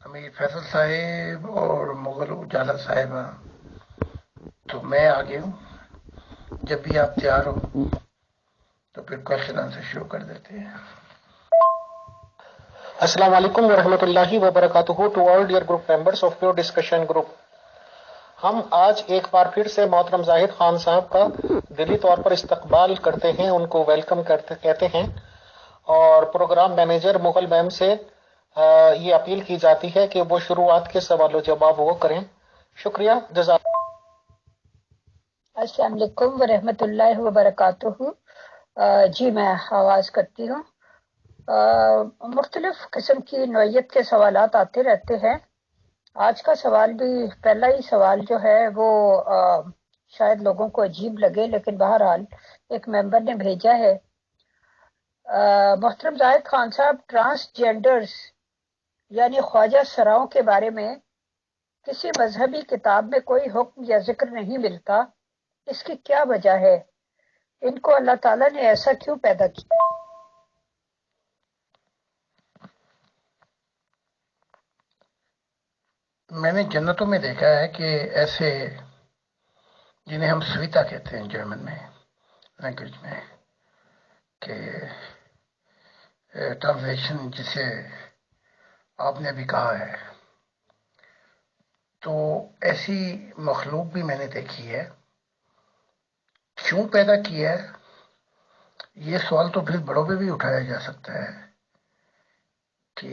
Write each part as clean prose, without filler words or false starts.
امیر فیصل صاحب اور مغل اجالا صاحبہ، تو میں آگے ہوں. جب بھی آپ تیار ہو تو پھر کوشچن آنسر شروع کر دیتے ہیں. السلام علیکم ورحمۃ اللہ وبرکاتہ to all dear group members of pure discussion group. ہم آج ایک بار پھر سے محترم زاہد خان صاحب کا دلی طور پر استقبال کرتے ہیں، ان کو ویلکم کہتے ہیں، اور پروگرام مینیجر مغل میم سے یہ اپیل کی جاتی ہے کہ وہ شروعات کے سوال و جواب وہ کریں. شکریہ. جزاک. السلام علیکم ورحمۃ اللہ وبرکاتہ. جی میں آغاز کرتی ہوں. مختلف قسم کی نوعیت کے سوالات آتے رہتے ہیں. آج کا سوال بھی پہلا ہی سوال جو ہے وہ شاید لوگوں کو عجیب لگے، لیکن بہرحال ایک ممبر نے بھیجا ہے. محترم زاہد خان صاحب، ٹرانسجینڈرز یعنی خواجہ سراؤں کے بارے میں کسی مذہبی کتاب میں کوئی حکم یا ذکر نہیں ملتا، اس کی کیا وجہ ہے؟ ان کو اللہ تعالیٰ نے ایسا کیوں پیدا کیا؟ میں نے جنتوں میں دیکھا ہے کہ ایسے جنہیں ہم سویتا کہتے ہیں جرمن میں لینگویج میں، کہ ٹرانسلیشن جسے آپ نے ابھی کہا ہے، تو ایسی مخلوق بھی میں نے دیکھی ہے. کیوں پیدا کیا ہے یہ سوال تو پھر بڑوں پہ بھی اٹھایا جا سکتا ہے کہ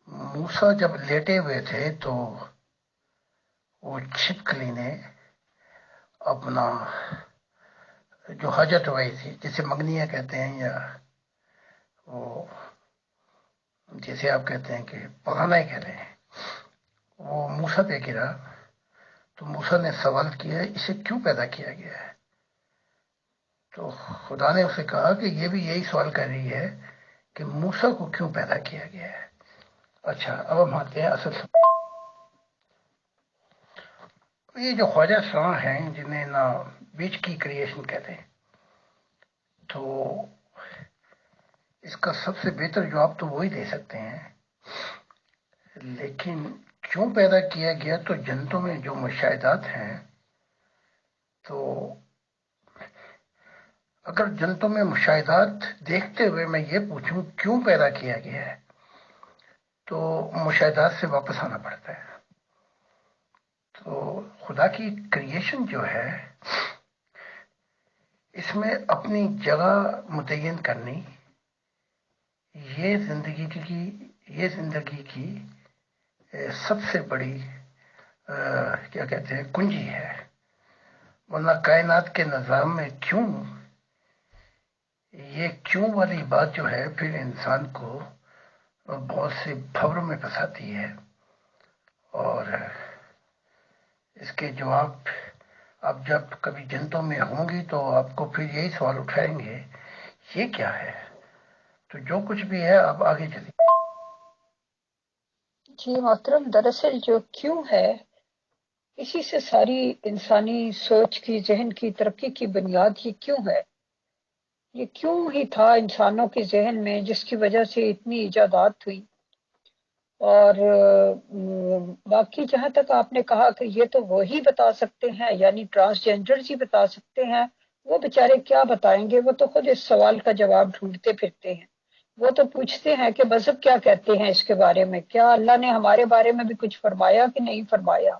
موسیٰ جب لیٹے ہوئے تھے تو وہ چھپکلی نے اپنا جو حاجت روائی تھی، جسے منگنیاں کہتے ہیں، یا وہ جسے آپ کہتے ہیں کہ پکانا ہی کہہ رہے ہیں، وہ موسیٰ پہ گرا. تو موسیٰ نے سوال کیا اسے کیوں پیدا کیا گیا ہے؟ تو خدا نے اسے کہا کہ یہ بھی یہی سوال کر رہی ہے کہ موسیٰ کو کیوں پیدا کیا گیا ہے. اچھا، اب ہم آتے ہیں اصل سوال. یہ جو خواجہ سراں ہیں جنہیں نا بیچ کی کریشن کہتے ہیں، تو اس کا سب سے بہتر جواب تو وہی دے سکتے ہیں. لیکن کیوں پیدا کیا گیا؟ تو جنتوں میں جو مشاہدات ہیں، تو اگر جنتوں میں مشاہدات دیکھتے ہوئے میں یہ پوچھوں کیوں پیدا کیا گیا ہے، تو مشاہدات سے واپس آنا پڑتا ہے. تو خدا کی کریشن جو ہے، اس میں اپنی جگہ متعین کرنی، یہ زندگی کی سب سے بڑی کیا کہتے ہیں کنجی ہے. ورنہ کائنات کے نظام میں یہ کیوں والی بات جو ہے پھر انسان کو بہت سے بھوروں میں پھنساتی ہے. اور اس کے جواب اب جب کبھی جنتوں میں ہوں گی تو آپ کو پھر یہی سوال اٹھائیں گے یہ کیا ہے. تو جو کچھ بھی ہے اب آگے چلیے. جی محترم، دراصل جو کیوں ہے، اسی سے ساری انسانی سوچ کی، ذہن کی ترقی کی بنیاد یہ کیوں ہے. یہ کیوں ہی تھا انسانوں کے ذہن میں، جس کی وجہ سے اتنی ایجادات ہوئی. اور باقی جہاں تک آپ نے کہا کہ یہ تو وہی بتا سکتے ہیں، یعنی ٹرانسجینڈرز ہی بتا سکتے ہیں، وہ بیچارے کیا بتائیں گے؟ وہ تو خود اس سوال کا جواب ڈھونڈتے پھرتے ہیں. وہ تو پوچھتے ہیں کہ مذہب کیا کہتے ہیں اس کے بارے میں، کیا اللہ نے ہمارے بارے میں بھی کچھ فرمایا کہ نہیں فرمایا،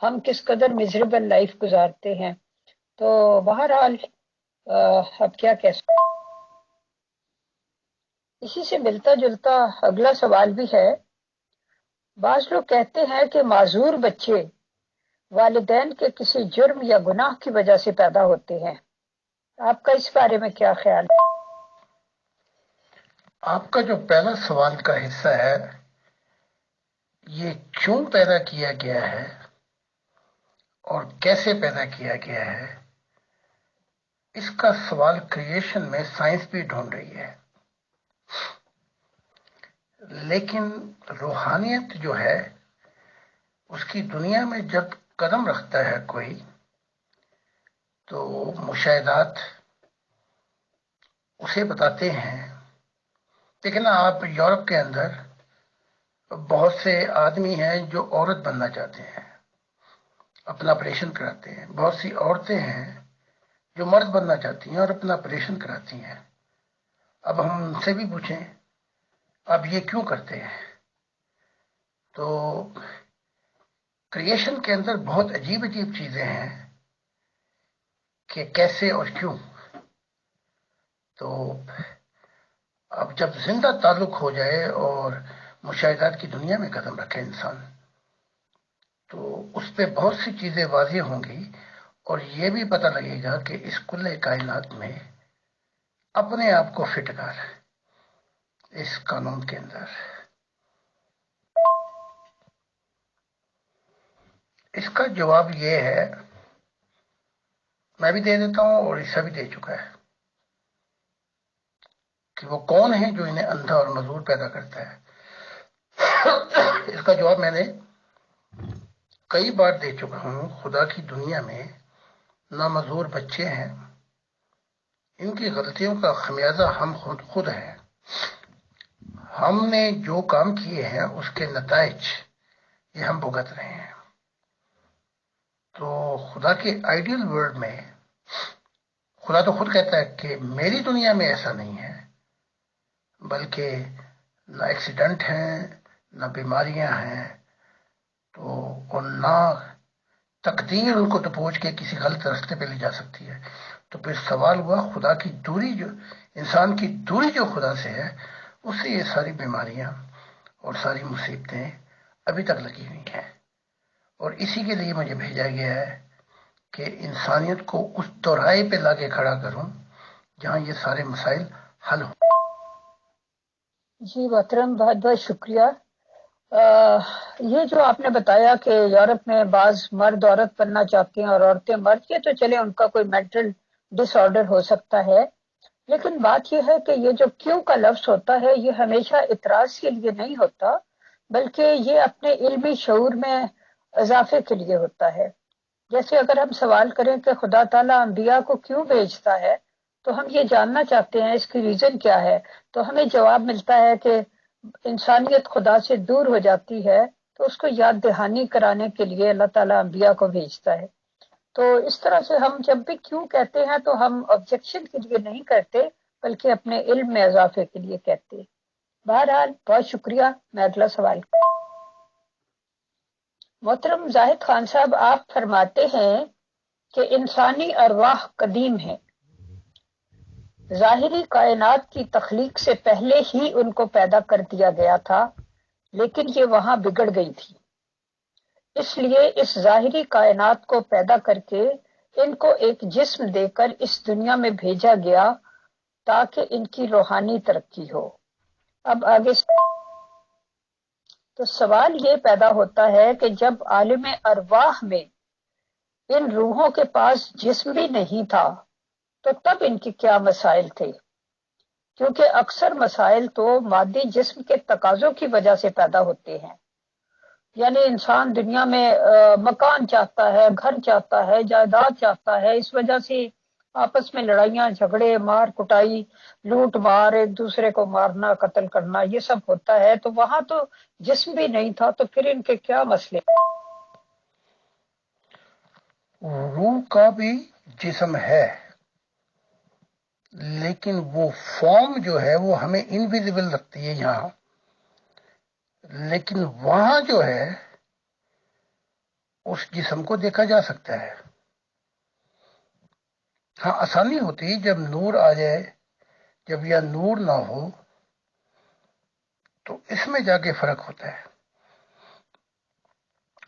ہم کس قدر میزریبل لائف گزارتے ہیں. تو بہرحال اب کیا کہہ سکتے. اسی سے ملتا جلتا اگلا سوال بھی ہے. بعض لوگ کہتے ہیں کہ معذور بچے والدین کے کسی جرم یا گناہ کی وجہ سے پیدا ہوتے ہیں. آپ کا اس بارے میں کیا خیال ہے؟ آپ کا جو پہلا سوال کا حصہ ہے، یہ کیوں پیدا کیا گیا ہے اور کیسے پیدا کیا گیا ہے، اس کا سوال کریشن میں سائنس بھی ڈھونڈ رہی ہے. لیکن روحانیت جو ہے، اس کی دنیا میں جب قدم رکھتا ہے کوئی، تو مشاہدات اسے بتاتے ہیں. دیکھیں نا، آپ یورپ کے اندر بہت سے آدمی ہیں جو عورت بننا چاہتے ہیں، اپنا آپریشن کراتے ہیں. بہت سی عورتیں ہیں جو مرد بننا چاہتی ہیں اور اپنا آپریشن کراتی ہیں. اب ہم ان سے بھی پوچھیں اب یہ کیوں کرتے ہیں؟ تو کریشن کے اندر بہت عجیب عجیب چیزیں ہیں کہ کیسے اور کیوں. تو اب جب زندہ تعلق ہو جائے اور مشاہدات کی دنیا میں قدم رکھے انسان، تو اس پہ بہت سی چیزیں واضح ہوں گی اور یہ بھی پتہ لگے گا کہ اس کل کائنات میں اپنے آپ کو فٹ کر اس قانون کے اندر. اس کا جواب یہ ہے، میں بھی دے دیتا ہوں اور عیسیٰ بھی دے چکا ہے، کہ وہ کون ہے جو انہیں اندھا اور معذور پیدا کرتا ہے. اس کا جواب میں نے کئی بار دے چکا ہوں. خدا کی دنیا میں نامعذور بچے ہیں، ان کی غلطیوں کا خمیازہ ہم خود ہیں. ہم نے جو کام کیے ہیں اس کے نتائج یہ ہم بھگت رہے ہیں. تو خدا کے آئیڈیل ورلڈ میں خدا تو خود کہتا ہے کہ میری دنیا میں ایسا نہیں ہے، بلکہ نہ ایکسیڈنٹ ہیں، نہ بیماریاں ہیں، تو اور نہ تقدیر ان کو دبوچ کے کسی غلط راستے پہ لے جا سکتی ہے. تو پھر سوال ہوا خدا کی دوری، جو انسان کی دوری جو خدا سے ہے، اس سے یہ ساری بیماریاں اور ساری مصیبتیں ابھی تک لگی ہوئی ہیں. اور اسی کے لیے مجھے بھیجا گیا ہے کہ انسانیت کو اس دورائے پہ لا کے کھڑا کروں جہاں یہ سارے مسائل حل ہوں. جی محترم، بہت بہت شکریہ. یہ جو آپ نے بتایا کہ یورپ میں بعض مرد عورت بننا چاہتے ہیں اور عورتیں مرد، یہ تو چلے ان کا کوئی مینٹل ڈس آرڈر ہو سکتا ہے، لیکن بات یہ ہے کہ یہ جو کیوں کا لفظ ہوتا ہے یہ ہمیشہ اعتراض کے لیے نہیں ہوتا، بلکہ یہ اپنے علمی شعور میں اضافے کے لیے ہوتا ہے. جیسے اگر ہم سوال کریں کہ خدا تعالیٰ انبیاء کو کیوں بھیجتا ہے تو ہم یہ جاننا چاہتے ہیں اس کی ریزن کیا ہے، تو ہمیں جواب ملتا ہے کہ انسانیت خدا سے دور ہو جاتی ہے تو اس کو یاد دہانی کرانے کے لیے اللہ تعالیٰ انبیاء کو بھیجتا ہے. تو اس طرح سے ہم جب بھی کیوں کہتے ہیں تو ہم آبجیکشن کے لیے نہیں کرتے بلکہ اپنے علم میں اضافے کے لیے کہتے. بہرحال بہت شکریہ. میں اگلا سوال. محترم زاہد خان صاحب، آپ فرماتے ہیں کہ انسانی ارواح قدیم ہیں، ظاہری کائنات کی تخلیق سے پہلے ہی ان کو پیدا کر دیا گیا تھا، لیکن یہ وہاں بگڑ گئی تھی. اس لیے اس ظاہری کائنات کو پیدا کر کے ان کو ایک جسم دے کر اس دنیا میں بھیجا گیا تاکہ ان کی روحانی ترقی ہو. اب آگے تو سوال یہ پیدا ہوتا ہے کہ جب عالم ارواح میں ان روحوں کے پاس جسم بھی نہیں تھا تو تب ان کے کیا مسائل تھے؟ کیونکہ اکثر مسائل تو مادی جسم کے تقاضوں کی وجہ سے پیدا ہوتے ہیں. یعنی انسان دنیا میں مکان چاہتا ہے، گھر چاہتا ہے، جائیداد چاہتا ہے، اس وجہ سے آپس میں لڑائیاں جھگڑے، مار کٹائی، لوٹ مار، ایک دوسرے کو مارنا، قتل کرنا، یہ سب ہوتا ہے. تو وہاں تو جسم بھی نہیں تھا، تو پھر ان کے کیا مسئلے؟ روح کا بھی جسم ہے، لیکن وہ فارم جو ہے وہ ہمیں انویزیبل لگتی ہے یہاں، لیکن وہاں جو ہے اس جسم کو دیکھا جا سکتا ہے. ہاں آسانی ہوتی جب نور آ جائے، جب یہ نور نہ ہو تو اس میں جا کے فرق ہوتا ہے.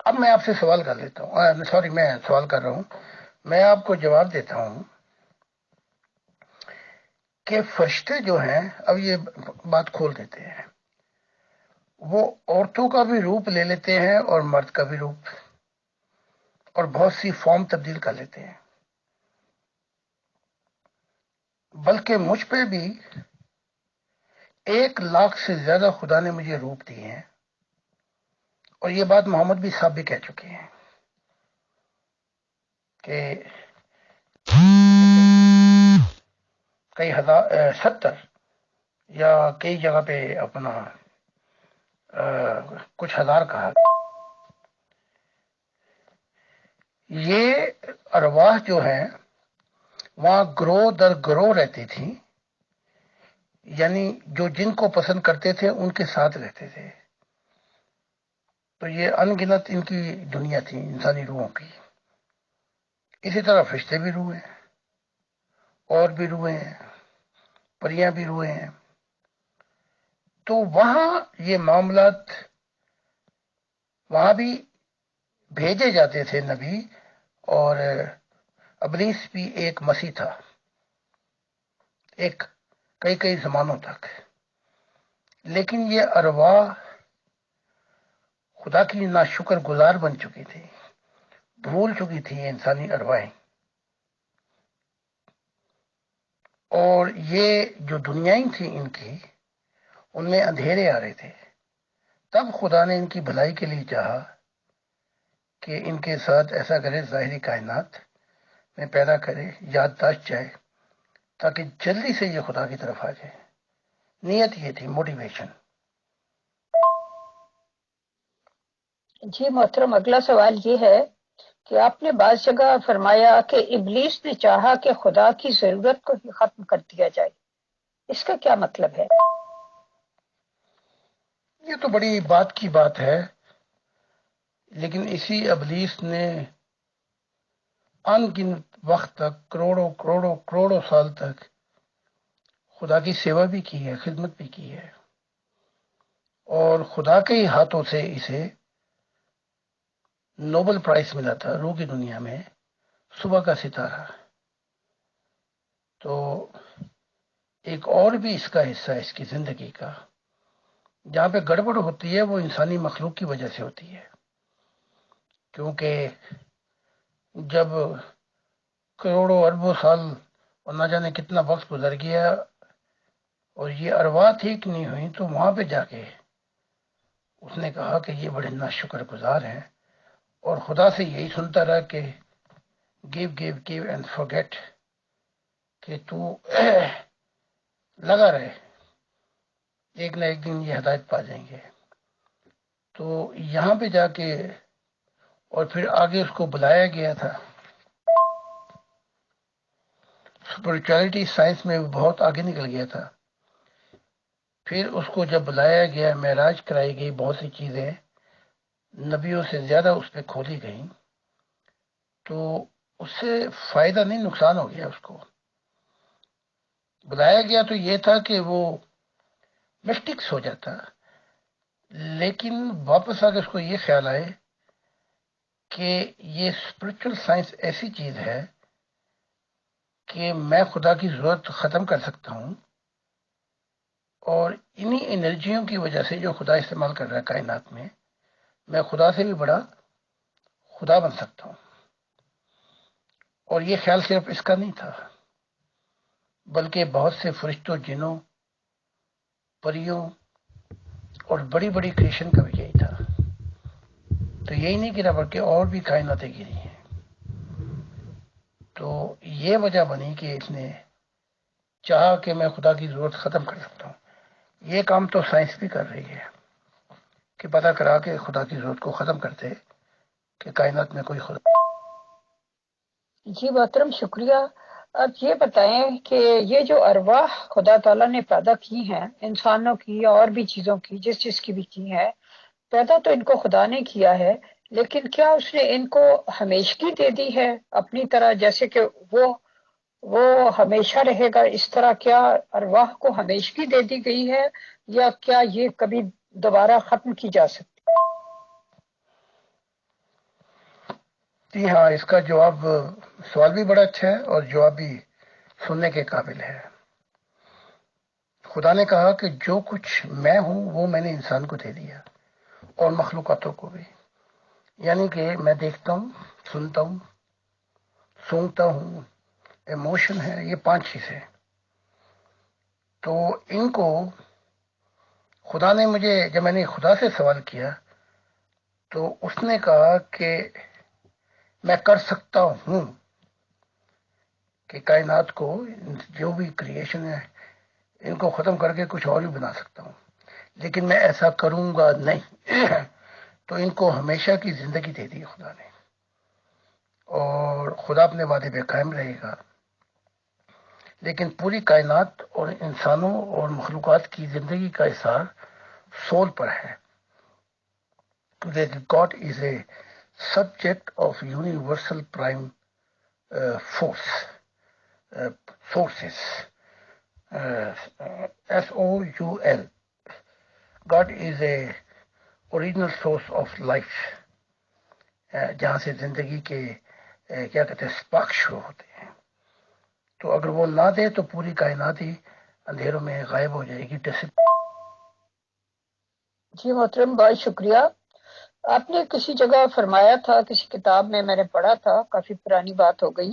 اب میں آپ سے سوال کر لیتا ہوں، سوری میں سوال کر رہا ہوں، میں آپ کو جواب دیتا ہوں کہ فرشتے جو ہیں، اب یہ بات کھول دیتے ہیں، وہ عورتوں کا بھی روپ لے لیتے ہیں اور مرد کا بھی روپ، اور بہت سی فارم تبدیل کر لیتے ہیں. بلکہ مجھ پہ بھی 1,00,000 سے زیادہ خدا نے مجھے روپ دیے ہیں، اور یہ بات محمد بھی صاحب بھی کہہ چکے ہیں کہ کئی 70 یا کئی جگہ پہ اپنا کچھ ہزار کہا. یہ ارواح جو ہیں وہاں گروہ در گروہ رہتی تھی، یعنی جو جن کو پسند کرتے تھے ان کے ساتھ رہتے تھے. تو یہ ان گنت ان کی دنیا تھی انسانی روحوں کی. اسی طرح فرشتے بھی روح ہیں، اور بھی روح ہیں، پریاں بھی روح ہیں. تو وہاں یہ معاملات، وہاں بھی بھیجے جاتے تھے نبی، اور ابلیس بھی ایک مسیح تھا، ایک کئی زمانوں تک. لیکن یہ ارواح خدا کی ناشکر گزار بن چکی تھی، بھول چکی تھی یہ انسانی ارواحیں. اور یہ جو دنیایں تھیں ان کی، ان میں اندھیرے آ رہے تھے. تب خدا نے ان کی بھلائی کے لیے چاہا کہ ان کے ساتھ ایسا کرے، ظاہری کائنات میں پیدا کرے، یادداشت جائے، تاکہ جلدی سے یہ خدا کی طرف آ جائے. نیت یہ تھی، موٹیویشن. جی محترم، اگلا سوال یہ ہے کہ آپ نے بعض جگہ فرمایا کہ ابلیس نے چاہا کہ خدا کی ضرورت کو ہی ختم کر دیا جائے. اس کا کیا مطلب ہے؟ یہ تو بڑی بات کی بات ہے، لیکن اسی ابلیس نے ان گنت وقت تک، کروڑوں سال تک خدا کی سیوا بھی کی ہے، خدمت بھی کی ہے، اور خدا کے ہی ہاتھوں سے اسے نوبل پرائز ملا تھا روح کی دنیا میں، صبح کا ستارہ. تو ایک اور بھی اس کا حصہ ہے اس کی زندگی کا. جہاں پہ گڑبڑ ہوتی ہے وہ انسانی مخلوق کی وجہ سے ہوتی ہے، کیونکہ جب کروڑوں اربوں سال اور نہ جانے کتنا وقت گزر گیا اور یہ ارواح ٹھیک نہیں ہوئی، تو وہاں پہ جا کے اس نے کہا کہ یہ بڑے ناشکر گزار ہیں، اور خدا سے یہی سنتا رہا کہ گیو اینڈ forget، کہ تو لگا رہے، ایک نہ ایک دن یہ ہدایت پا جائیں گے. تو یہاں پہ جا کے اور پھر آگے اس کو بلایا گیا تھا. اسپرچویلٹی سائنس میں بہت آگے نکل گیا تھا. پھر اس کو جب بلایا گیا، معراج کرائی گئی، بہت سی چیزیں نبیوں سے زیادہ اس پہ کھولی گئیں، تو اس سے فائدہ نہیں، نقصان ہو گیا. اس کو بلایا گیا تو یہ تھا کہ وہ مسٹکس ہو جاتا، لیکن واپس آ کے اس کو یہ خیال آئے کہ یہ اسپرچل سائنس ایسی چیز ہے کہ میں خدا کی ضرورت ختم کر سکتا ہوں، اور انہی انرجیوں کی وجہ سے جو خدا استعمال کر رہا ہے کائنات میں خدا سے بھی بڑا خدا بن سکتا ہوں. اور یہ خیال صرف اس کا نہیں تھا، بلکہ بہت سے فرشتوں، جنوں، پریوں اور بڑی بڑی کریشن کا بھی یہی تھا. تو یہی نہیں گرا، بلکہ اور بھی کائناتیں گری ہیں. تو یہ وجہ بنی کہ اس نے چاہا کہ میں خدا کی ضرورت ختم کر سکتا ہوں. یہ کام تو سائنس بھی کر رہی ہے کہ پتہ کرا کہ خدا کی ضرورت کو ختم کرتے کہ کائنات میں کوئی خدا. جی محترم، شکریہ. اب یہ بتائیں کہ یہ جو ارواح خدا تعالیٰ نے پیدا کی ہیں، انسانوں کی اور بھی چیزوں کی، جس چیز کی بھی کی ہے، پیدا تو ان کو خدا نے کیا ہے، لیکن کیا اس نے ان کو ہمیشگی دے دی ہے اپنی طرح، جیسے کہ وہ ہمیشہ رہے گا، اس طرح کیا ارواح کو ہمیشگی دے دی گئی ہے، یا کیا یہ کبھی دوبارہ ختم کی جا سکتی؟ جی ہاں، اس کا جواب، سوال بھی بڑا اچھا ہے اور جواب بھی سننے کے قابل ہے. خدا نے کہا کہ جو کچھ میں ہوں وہ میں نے انسان کو دے دیا، اور مخلوقاتوں کو بھی. یعنی کہ میں دیکھتا ہوں، سنتا ہوں، سونگتا ہوں، ایموشن ہے، یہ 5 چیزیں. تو ان کو خدا نے مجھے، جب میں نے خدا سے سوال کیا تو اس نے کہا کہ میں کر سکتا ہوں کہ کائنات کو، جو بھی کریشن ہے، ان کو ختم کر کے کچھ اور بھی بنا سکتا ہوں. لیکن میں ایسا کروں گا نہیں۔ تو ان کو ہمیشہ کی زندگی دے دی خدا نے، اور خدا اپنے وعدے پہ قائم رہے گا، لیکن پوری کائنات اور انسانوں اور مخلوقات کی زندگی کا اثر سول پر ہے۔ God is a subject of universal prime force sources SOUL. God is a original source of life، جہاں سے زندگی کے کیا کہتے ہیں اسپارک شروع ہوتے ہیں۔ تو اگر وہ نہ دے تو پوری کائنات ہی اندھیروں میں غائب ہو جائے گی۔ جی محترم، بہت شکریہ۔ آپ نے کسی جگہ فرمایا تھا، کسی کتاب میں نے پڑھا تھا، کافی پرانی بات ہو گئی،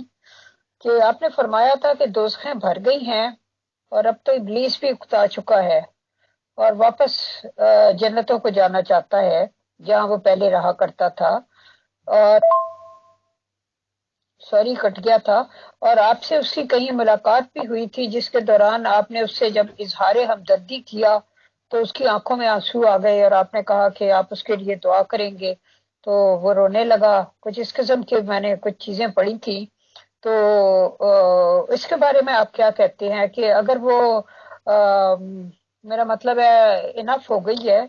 کہ آپ نے فرمایا تھا کہ دوزخیں بھر گئی ہیں اور اب تو ابلیس بھی اکتا چکا ہے اور واپس جنتوں کو جانا چاہتا ہے جہاں وہ پہلے رہا کرتا تھا، اور سوری کٹ گیا تھا، اور آپ سے اس کی کہیں ملاقات بھی ہوئی تھی، جس کے دوران آپ نے اس سے جب اظہار ہمدردی کیا تو اس کی آنکھوں میں آنسو آ گئے، اور آپ نے کہا کہ آپ اس کے لیے دعا کریں گے، تو وہ رونے لگا۔ کچھ اس قسم کے میں نے کچھ چیزیں پڑھی تھی، تو اس کے بارے میں آپ کیا کہتے ہیں کہ اگر وہ میرا مطلب ہے انف ہو گئی ہے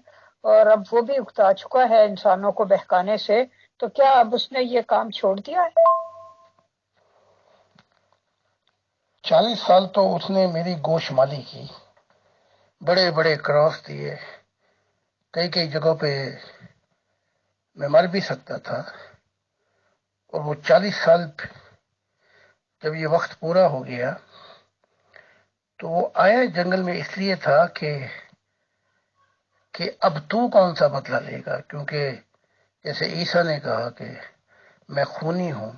اور اب وہ بھی اکتا چکا ہے انسانوں کو بہکانے سے، تو کیا اب اس نے یہ کام چھوڑ دیا ہے؟ 40 سال تو اس نے میری گوش مالی کی، بڑے بڑے کراس دیے، کئی کئی جگہوں پہ میں مر بھی سکتا تھا، اور وہ 40 سال جب یہ وقت پورا ہو گیا تو وہ آیا جنگل میں اس لیے تھا کہ اب تو کون سا بدلہ لے گا، کیونکہ جیسے عیسیٰ نے کہا کہ میں خونی ہوں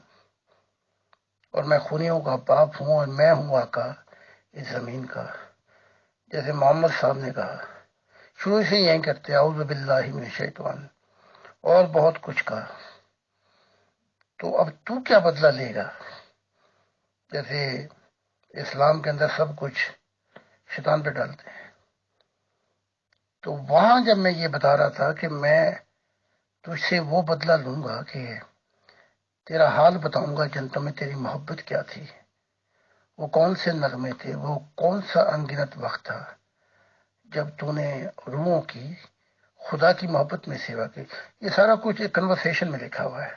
اور میں خونیوں کا باپ ہوں اور میں ہوں آقا اس زمین کا، جیسے محمد صاحب نے کہا، شروع سے یہیں کرتے اعوذ باللہ من الشیطان، اور بہت کچھ کہا۔ تو اب تو کیا بدلہ لے گا؟ جیسے اسلام کے اندر سب کچھ شیطان پہ ڈالتے ہیں، تو وہاں جب میں یہ بتا رہا تھا کہ میں تجھ سے وہ بدلہ لوں گا کہ تیرا حال بتاؤں گا جنتوں میں تیری محبت کیا تھی، وہ کون سے نغمے تھے، وہ کون سا انگنت وقت تھا جب تو نے روحوں کی خدا کی محبت میں سیوا کی۔ یہ سارا کچھ ایک کنورسیشن میں لکھا ہوا ہے۔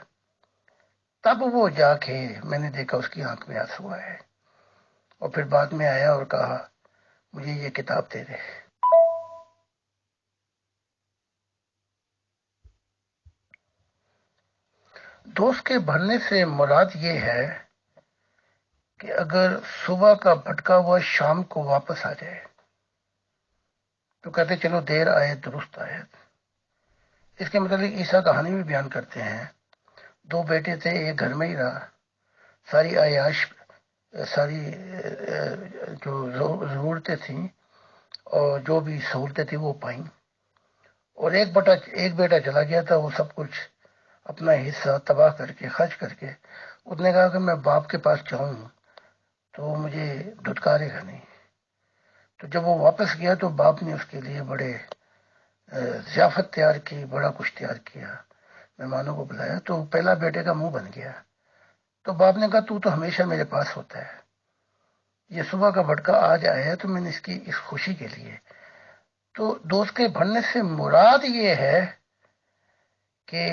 تب وہ جا کے میں نے دیکھا اس کی آنکھ میں آنسو آئے، اور پھر بعد میں آیا اور کہا مجھے یہ کتاب دے دے۔ دوست کے بھرنے سے مراد یہ ہے کہ اگر صبح کا بھٹکا ہوا شام کو واپس آ جائے تو کہتے چلو دیر آئے درست آئے۔ اس کے متعلق عیسیٰ کہانی بھی بیان کرتے ہیں، 2 بیٹے تھے، ایک گھر میں ہی رہا، ساری عیاش، ساری جو ضرورتیں تھیں اور جو بھی سہولتیں تھیں وہ پائیں، اور ایک بیٹا چلا گیا تھا، وہ سب کچھ اپنا حصہ تباہ کر کے خرچ کر کے اس نے کہا کہ میں باپ کے پاس جاؤں تو وہ مجھے دھتکارے گا نہیں۔ تو جب وہ واپس گیا تو باپ نے اس کے لیے بڑے ضیافت تیار کی، بڑا کچھ تیار کیا، مہمانوں کو بلایا، تو پہلا بیٹے کا منہ بن گیا۔ تو باپ نے کہا تو ہمیشہ میرے پاس ہوتا ہے، یہ صبح کا بھٹکا آج آیا ہے تو میں نے اس خوشی کے لیے۔ تو دوست کے بھرنے سے مراد یہ ہے کہ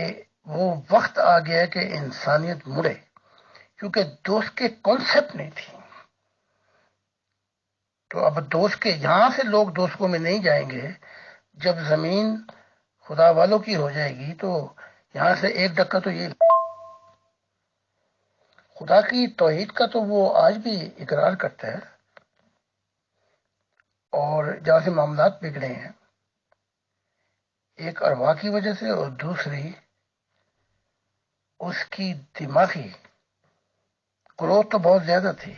وہ وقت آ گیا کہ انسانیت مڑے، کیونکہ دوست کے کانسیپٹ نہیں تھی۔ تو اب دوست کے یہاں سے لوگ دوستوں میں نہیں جائیں گے، جب زمین خدا والوں کی ہو جائے گی تو یہاں سے ایک ڈکا تو یہ خدا کی توحید کا تو وہ آج بھی اقرار کرتا ہے، اور جہاں سے معاملات بگڑے ہیں، ایک ارواح کی وجہ سے اور دوسری اس کی دماغی گروتھ تو بہت زیادہ تھی،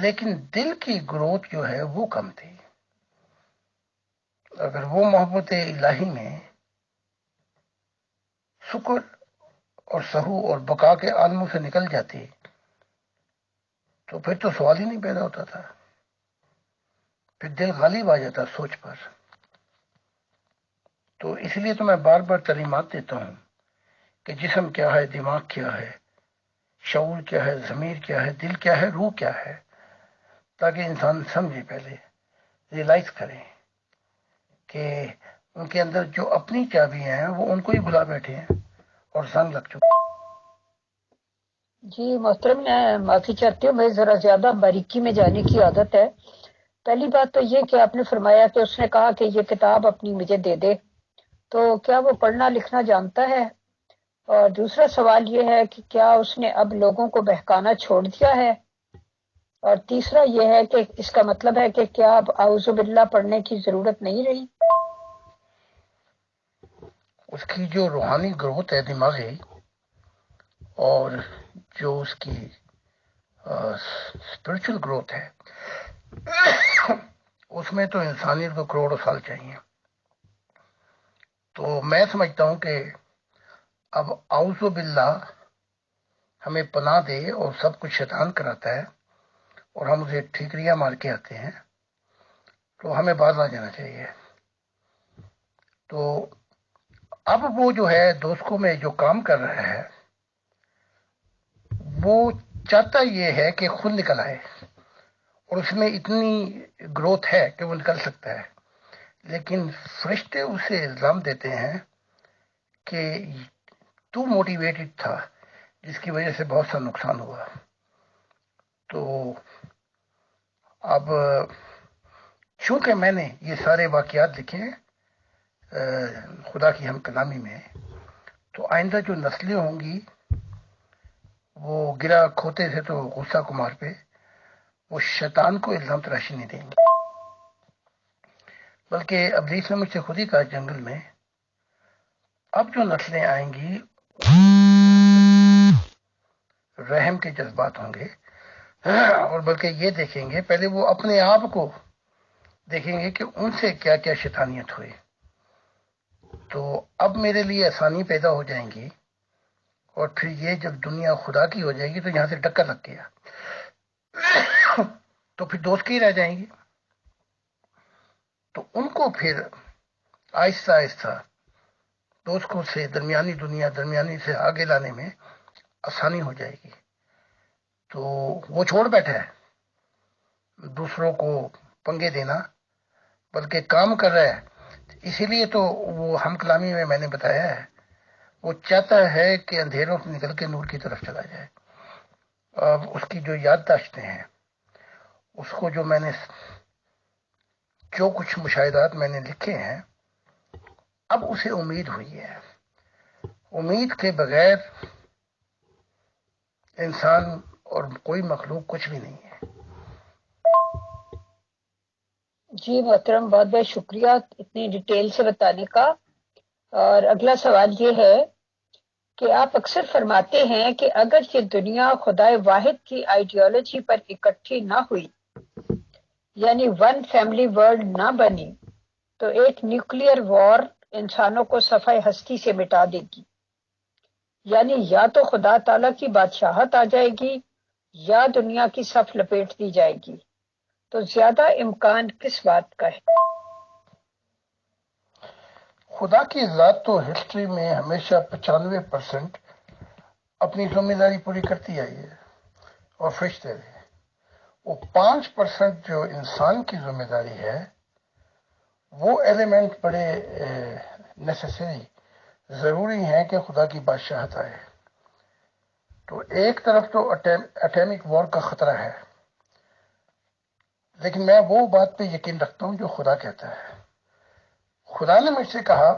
لیکن دل کی گروتھ جو ہے وہ کم تھی۔ اگر وہ محبت الہی میں شکر اور سہو اور بقا کے عالموں سے نکل جاتی تو پھر تو سوال ہی نہیں پیدا ہوتا تھا۔ پھر دل غالب آ جاتا سوچ پر. تو اس لیے تو میں بار بار تعلیمات دیتا ہوں کہ جسم کیا ہے، دماغ کیا ہے، شعور کیا ہے، ضمیر کیا ہے، دل کیا ہے، روح کیا ہے، تاکہ انسان سمجھے، پہلے ریلائز کریں کہ ان کے اندر جو اپنی چابیاں ہیں وہ ان کو ہی بلا بیٹھے ہیں اور زنگ لگ چکے. جی محترم، میں معافی چاہتی ہوں، میں ذرا زیادہ باریکی میں جانے کی عادت ہے. پہلی بات تو یہ کہ آپ نے فرمایا کہ اس نے کہا کہ یہ کتاب اپنی مجھے دے دے، تو کیا وہ پڑھنا لکھنا جانتا ہے؟ اور دوسرا سوال یہ ہے کہ کیا اس نے اب لوگوں کو بہکانا چھوڑ دیا ہے؟ اور تیسرا یہ ہے کہ اس کا مطلب ہے کہ کیا اب اعوذ باللہ پڑھنے کی ضرورت نہیں رہی؟ اس کی جو روحانی گروتھ ہے دماغی، اور جو اس کی اسپرچل گروتھ ہے، اس میں تو انسانیت کو کروڑوں سال چاہیے. تو میں سمجھتا ہوں کہ اب اعوذ باللہ ہمیں پناہ دے اور سب کچھ شیطان کراتا ہے اور ہم اسے ٹھیکریاں مار کے آتے ہیں، تو ہمیں باز آ جانا چاہیے. تو اب وہ جو ہے دوستوں میں جو کام کر رہا ہے وہ چاہتا یہ ہے کہ خود نکل آئے، اور اس میں اتنی گروتھ ہے کہ وہ نکل سکتا ہے، لیکن فرشتے اسے الزام دیتے ہیں کہ تو موٹیویٹڈ تھا، جس کی وجہ سے بہت سا نقصان ہوا. تو اب چونکہ میں نے یہ سارے واقعات لکھے ہیں خدا کی ہم کلامی میں، تو آئندہ جو نسلیں ہوں گی وہ گرا کھوتے سے تو غصہ کمار پہ وہ شیطان کو الزام تراشی نہیں دیں گے، بلکہ ابلیس نے مجھ سے خود ہی کہا جنگل میں، اب جو نسلیں آئیں گی رحم کے جذبات ہوں گے، اور بلکہ یہ دیکھیں گے، پہلے وہ اپنے آپ کو دیکھیں گے کہ ان سے کیا کیا شیطانیت ہوئی. تو اب میرے لیے آسانی پیدا ہو جائیں گی، اور پھر یہ جب دنیا خدا کی ہو جائے گی تو یہاں سے ٹکر لگ گیا تو پھر دوست کی رہ جائیں گی. تو ان کو پھر آہستہ آہستہ دوستوں سے درمیانی دنیا، درمیانی سے آگے لانے میں آسانی ہو جائے گی. تو وہ چھوڑ بیٹھا ہے دوسروں کو پنگے دینا، بلکہ کام کر رہا ہے. اسی لیے تو وہ ہم کلامی میں نے بتایا ہے، وہ چاہتا ہے کہ اندھیروں سے نکل کے نور کی طرف چلا جائے. اب اس کی جو یادداشتیں ہیں، اس کو جو میں نے جو کچھ مشاہدات میں نے لکھے ہیں، اب اسے امید ہوئی ہے. امید کے بغیر انسان اور کوئی مخلوق کچھ بھی نہیں ہے. جی محترم، بہت بہت شکریہ اتنی ڈیٹیل سے بتانے کا. اور اگلا سوال یہ ہے کہ آپ اکثر فرماتے ہیں کہ اگر یہ دنیا خدائے واحد کی آئیڈیالوجی پر اکٹھی نہ ہوئی، یعنی ون فیملی ورلڈ نہ بنی، تو ایک نیوکلیئر وار انسانوں کو صفحہ ہستی سے مٹا دے گی. یعنی یا تو خدا تعالیٰ کی بادشاہت آ جائے گی یا دنیا کی صف لپیٹ دی جائے گی. تو زیادہ امکان کس بات کا ہے؟ خدا کی ذات تو ہسٹری میں ہمیشہ 95% اپنی ذمہ داری پوری کرتی آئی ہے، اور فرشتے بھی. وہ 5% جو انسان کی ذمہ داری ہے، وہ ایلیمنٹ بڑے نیسیسری، ضروری ہیں کہ خدا کی بادشاہت آئے. تو ایک طرف تو اٹامک وار کا خطرہ ہے، لیکن میں وہ بات پہ یقین رکھتا ہوں جو خدا کہتا ہے. خدا نے مجھ سے کہا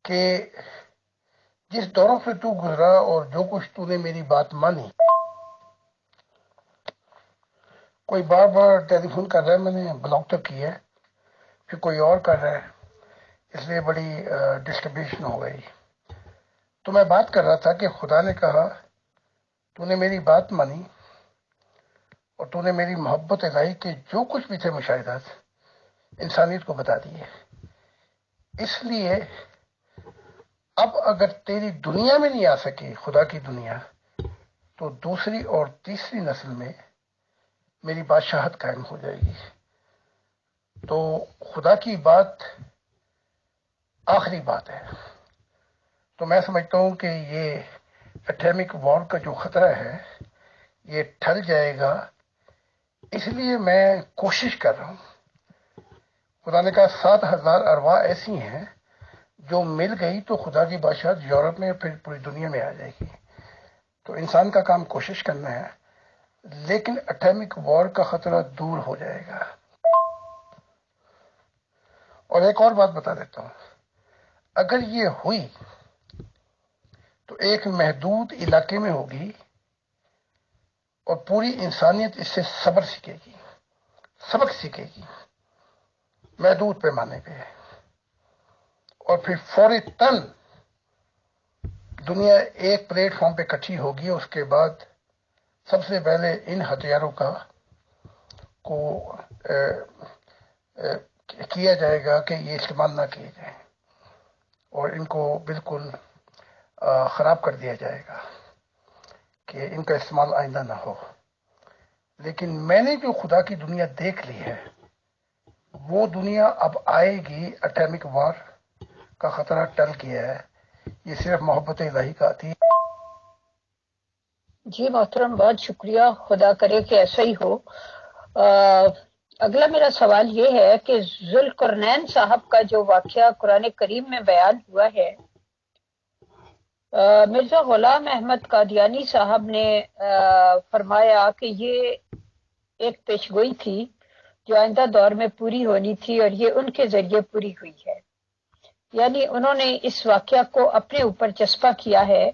کہ جس دوروں سے تو گزرا اور جو کچھ تو نے میری بات مانی، کوئی بار بار ٹیلی فون کر رہا ہے، میں نے بلاک تو کیا ہے، پھر کوئی اور کر رہا ہے، اس لیے بڑی ڈسٹربیشن ہو گئی. تو میں بات کر رہا تھا کہ خدا نے کہا تو نے میری بات مانی اور تو نے میری محبت الہی کے جو کچھ بھی تھے مشاہدات انسانیت کو بتا دیے. اس لیے اب اگر تیری دنیا میں نہیں آ سکی خدا کی دنیا، تو دوسری اور تیسری نسل میں میری بادشاہت قائم ہو جائے گی. تو خدا کی بات آخری بات ہے. تو میں سمجھتا ہوں کہ یہ اٹامک وار کا جو خطرہ ہے یہ ٹل جائے گا. اس لیے میں کوشش کر رہا ہوں. خدا نے کہا 7,000 ارواح ایسی ہیں جو مل گئی تو خدا کی بادشاہت یورپ میں پھر پوری دنیا میں آ جائے گی. تو انسان کا کام کوشش کرنا ہے، لیکن اٹامک وار کا خطرہ دور ہو جائے گا. اور ایک اور بات بتا دیتا ہوں، اگر یہ ہوئی تو ایک محدود علاقے میں ہوگی اور پوری انسانیت اس سے سبق سیکھے گی محدود پیمانے پہ. اور پھر فوراً دنیا ایک پلیٹ فارم پہ اکٹھی ہوگی. اس کے بعد سب سے پہلے ان ہتھیاروں کو کیا جائے گا کہ یہ استعمال نہ کیے جائیں اور ان کو بالکل خراب کر دیا جائے گا کہ ان کا استعمال آئندہ نہ ہو. لیکن میں نے جو خدا کی دنیا دیکھ لی ہے وہ دنیا اب آئے گی. اٹامک وار کا خطرہ ٹل گیا ہے. یہ صرف محبت الہی کا تھی. جی محترم، بہت شکریہ، خدا کرے کہ ایسا ہی ہو. اگلا میرا سوال یہ ہے کہ ذوالقرنین صاحب کا جو واقعہ قرآن کریم میں بیان ہوا ہے، مرزا غلام احمد قادیانی صاحب نے فرمایا کہ یہ ایک پیشگوئی تھی جو آئندہ دور میں پوری ہونی تھی اور یہ ان کے ذریعے پوری ہوئی ہے. یعنی انہوں نے اس واقعہ کو اپنے اوپر چسپاں کیا ہے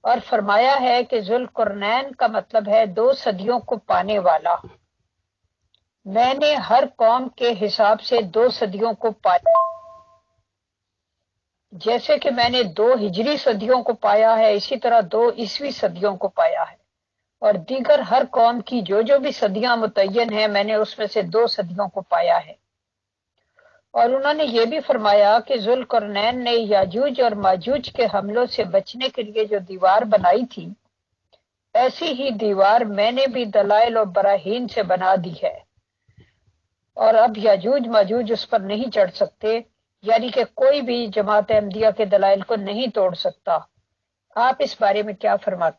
اور فرمایا ہے کہ ذوالقرنین کا مطلب ہے 2 صدیوں کو پانے والا. میں نے ہر قوم کے حساب سے 2 صدیوں کو پایا، جیسے کہ میں نے 2 ہجری صدیوں کو پایا ہے، اسی طرح 2 عیسوی صدیوں کو پایا ہے. اور دیگر ہر قوم کی جو بھی صدیاں متعین ہیں میں نے اس میں سے 2 صدیوں کو پایا ہے. اور انہوں نے یہ بھی فرمایا کہ ذوالقرنین نے یاجوج اور ماجوج کے حملوں سے بچنے کے لیے جو دیوار بنائی تھی، ایسی ہی دیوار میں نے بھی دلائل اور براہین سے بنا دی ہے، اور اب یاجوج ماجوج اس پر نہیں چڑھ سکتے، یعنی کہ کوئی بھی جماعت احمدیہ کے دلائل کو نہیں توڑ سکتا. آپ اس بارے میں کیا فرماتے؟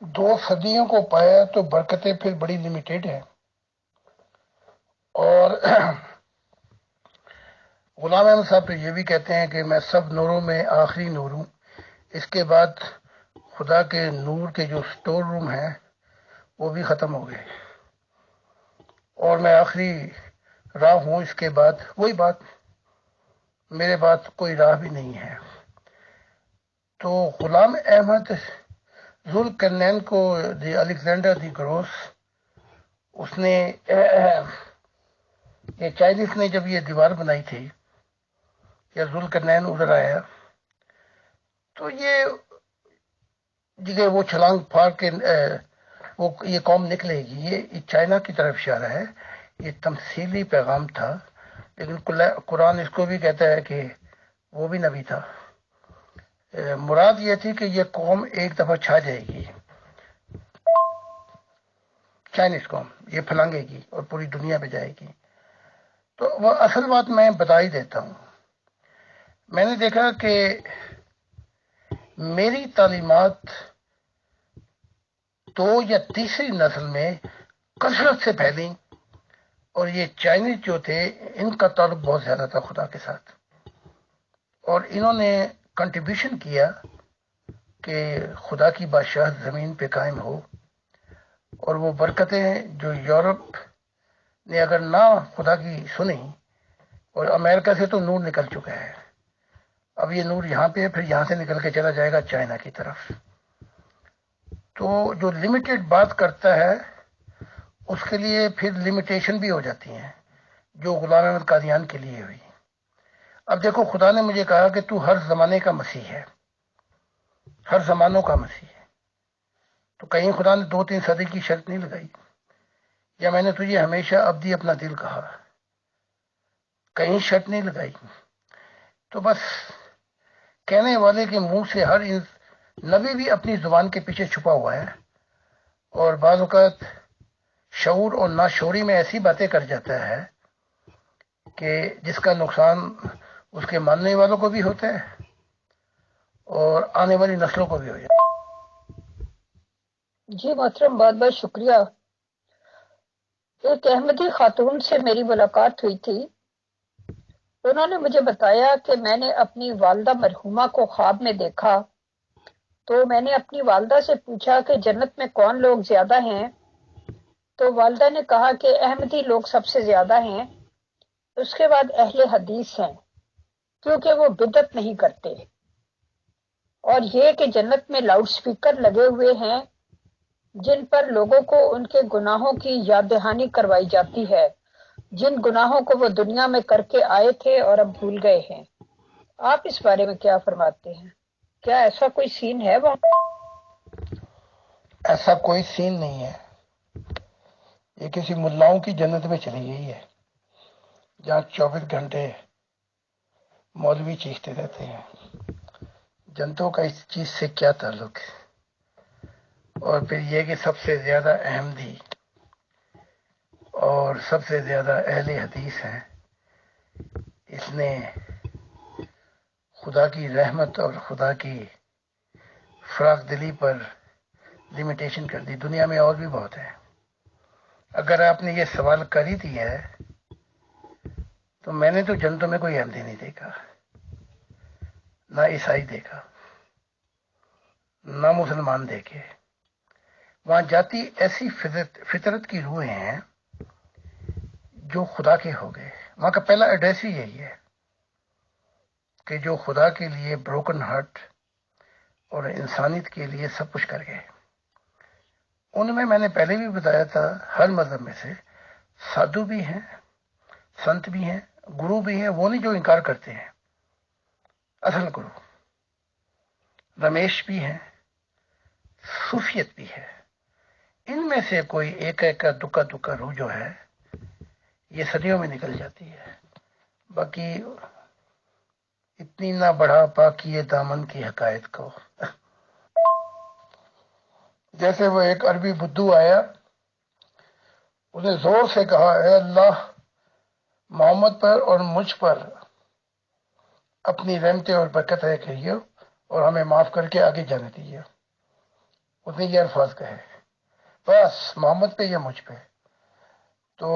2 صدیوں کو پایا تو برکتیں پھر بڑی لمیٹیڈ ہیں. اور غلام احمد صاحب تو یہ بھی کہتے ہیں کہ میں سب نوروں میں آخری نور ہوں. اس کے بعد خدا کے نور کے جو سٹور روم ہیں وہ بھی ختم ہو گئے اور میں آخری راہ ہوں. اس کے بعد وہی بات، میرے بعد کوئی راہ بھی نہیں ہے. تو غلام احمد ذوالقرنین کو الیگزینڈر دی گروس، اس نے یہ چائنیز نے جب یہ دیوار بنائی تھی یا ذوالقرنین ادھر آیا تو یہ وہ چھلانگ پھاڑ کے وہ یہ قوم نکلے گی. یہ چائنا کی طرف اشارہ ہے. یہ تمثیلی پیغام تھا، لیکن قرآن اس کو بھی کہتا ہے کہ وہ بھی نبی تھا. مراد یہ تھی کہ یہ قوم ایک دفعہ چھا جائے گی، چائنیز قوم یہ پھلانگے گی اور پوری دنیا پہ جائے گی. تو وہ اصل بات میں بتا ہی دیتا ہوں. میں نے دیکھا کہ میری تعلیمات 2 یا تیسری نسل میں کثرت سے پھیلی، اور یہ چائنیز جو تھے ان کا تعلق بہت زیادہ تھا خدا کے ساتھ، اور انہوں نے کنٹریبیوشن کیا کہ خدا کی بادشاہت زمین پہ قائم ہو. اور وہ برکتیں جو یورپ نے اگر نہ خدا کی سنی، اور امریکہ سے تو نور نکل چکا ہے، اب یہ نور یہاں پہ پھر یہاں سے نکل کے چلا جائے گا چائنا کی طرف. تو جو لمیٹڈ بات کرتا ہے اس کے لیے پھر لمیٹیشن بھی ہو جاتی ہیں، جو غلام احمد قادیان کے لیے ہوئی. اب دیکھو خدا نے مجھے کہا کہ تو ہر زمانے کا مسیح ہے، ہر زمانوں کا مسیح ہے. تو کہیں خدا نے 2-3 صدی کی شرط نہیں لگائی، یا میں نے تجھے ہمیشہ ابدی اپنا دل کہا، کہیں شرط نہیں لگائی. تو بس کہنے والے کے منہ سے ہر نبی بھی اپنی زبان کے پیچھے چھپا ہوا ہے، اور بعض اوقات شعور اور ناشعوری میں ایسی باتیں کر جاتا ہے کہ جس کا نقصان اس کے ماننے والوں کو بھی ہوتا ہے اور آنے والی نسلوں کو بھی ہو جاتا ہے۔ جی محترم، بہت بہت شکریہ۔ ایک احمدی خاتون سے میری ملاقات ہوئی تھی۔ انہوں نے مجھے بتایا کہ میں نے اپنی والدہ مرحومہ کو خواب میں دیکھا، تو میں نے اپنی والدہ سے پوچھا کہ جنت میں کون لوگ زیادہ ہیں، تو والدہ نے کہا کہ احمدی لوگ سب سے زیادہ ہیں، اس کے بعد اہل حدیث ہیں کیونکہ وہ بدعت نہیں کرتے، اور یہ کہ جنت میں لاؤڈ سپیکر لگے ہوئے ہیں جن پر لوگوں کو ان کے گناہوں کی یاد دہانی کروائی جاتی ہے، جن گناہوں کو وہ دنیا میں کر کے آئے تھے اور اب بھول گئے ہیں۔ آپ اس بارے میں کیا فرماتے ہیں؟ کیا ایسا کوئی سین ہے وہاں؟ ایسا کوئی سین نہیں ہے، یہ کسی ملاؤں کی جنت میں چلی گئی ہے جہاں 24 گھنٹے مولوی چیختے رہتے ہیں۔ جنتوں کا اس چیز سے کیا تعلق ہے؟ اور پھر یہ کہ سب سے زیادہ احمدی اور سب سے زیادہ اہل حدیث ہیں، اس نے خدا کی رحمت اور خدا کی فراخ دلی پر لمیٹیشن کر دی۔ دنیا میں اور بھی بہت ہے۔ اگر آپ نے یہ سوال کر ہی دیا ہے تو میں نے تو جنتوں میں کوئی احمدی نہیں دیکھا، نہ عیسائی دیکھا، نہ مسلمان دیکھے۔ وہاں جاتی ایسی فطرت کی روحیں ہیں جو خدا کے ہو گئے۔ وہاں کا پہلا ایڈریس ہی یہی ہے کہ جو خدا کے لیے بروکن ہارٹ اور انسانیت کے لیے سب کچھ کر گئے۔ ان میں نے پہلے بھی بتایا تھا، ہر مذہب میں سے سادھو بھی ہیں، سنت بھی ہیں، گرو بھی ہیں، وہ نہیں جو انکار کرتے ہیں، اصل گرو رمیش بھی ہیں، صوفیت بھی ہے۔ ان میں سے کوئی ایک کا دکا روح جو ہے یہ صدیوں میں نکل جاتی ہے۔ باقی اتنی نہ بڑھا پاکی دامن کی حقائق کو۔ جیسے وہ ایک عربی بدھو آیا، انہیں زور سے کہا، اے اللہ محمد پر اور مجھ پر اپنی رحمتیں اور برکتیں کہیے اور ہمیں معاف کر کے آگے جانے دیجیے۔ اس نے یہ الفاظ کہے، بس محمد پہ یا مجھ پہ۔ تو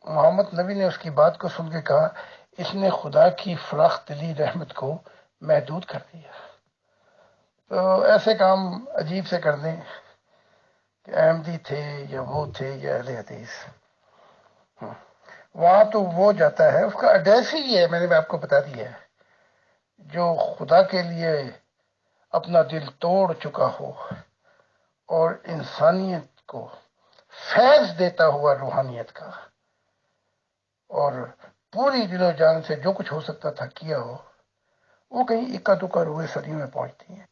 محمد نبی نے اس کی بات کو سن کے کہا، اس نے خدا کی فراخ دلی رحمت کو محدود کر دیا۔ تو ایسے کام عجیب سے کر دیں کہ احمدی تھے یا وہ تھے یا اہل حدیث، وہاں تو وہ جاتا ہے، اس کا ایڈریس ہی ہے، میں نے آپ کو بتا دیا ہے، جو خدا کے لیے اپنا دل توڑ چکا ہو اور انسانیت کو فیض دیتا ہوا روحانیت کا، اور پوری دل و جان سے جو کچھ ہو سکتا تھا کیا ہو، وہ کہیں اکا دکا روئے صدیوں میں پہنچتی ہیں۔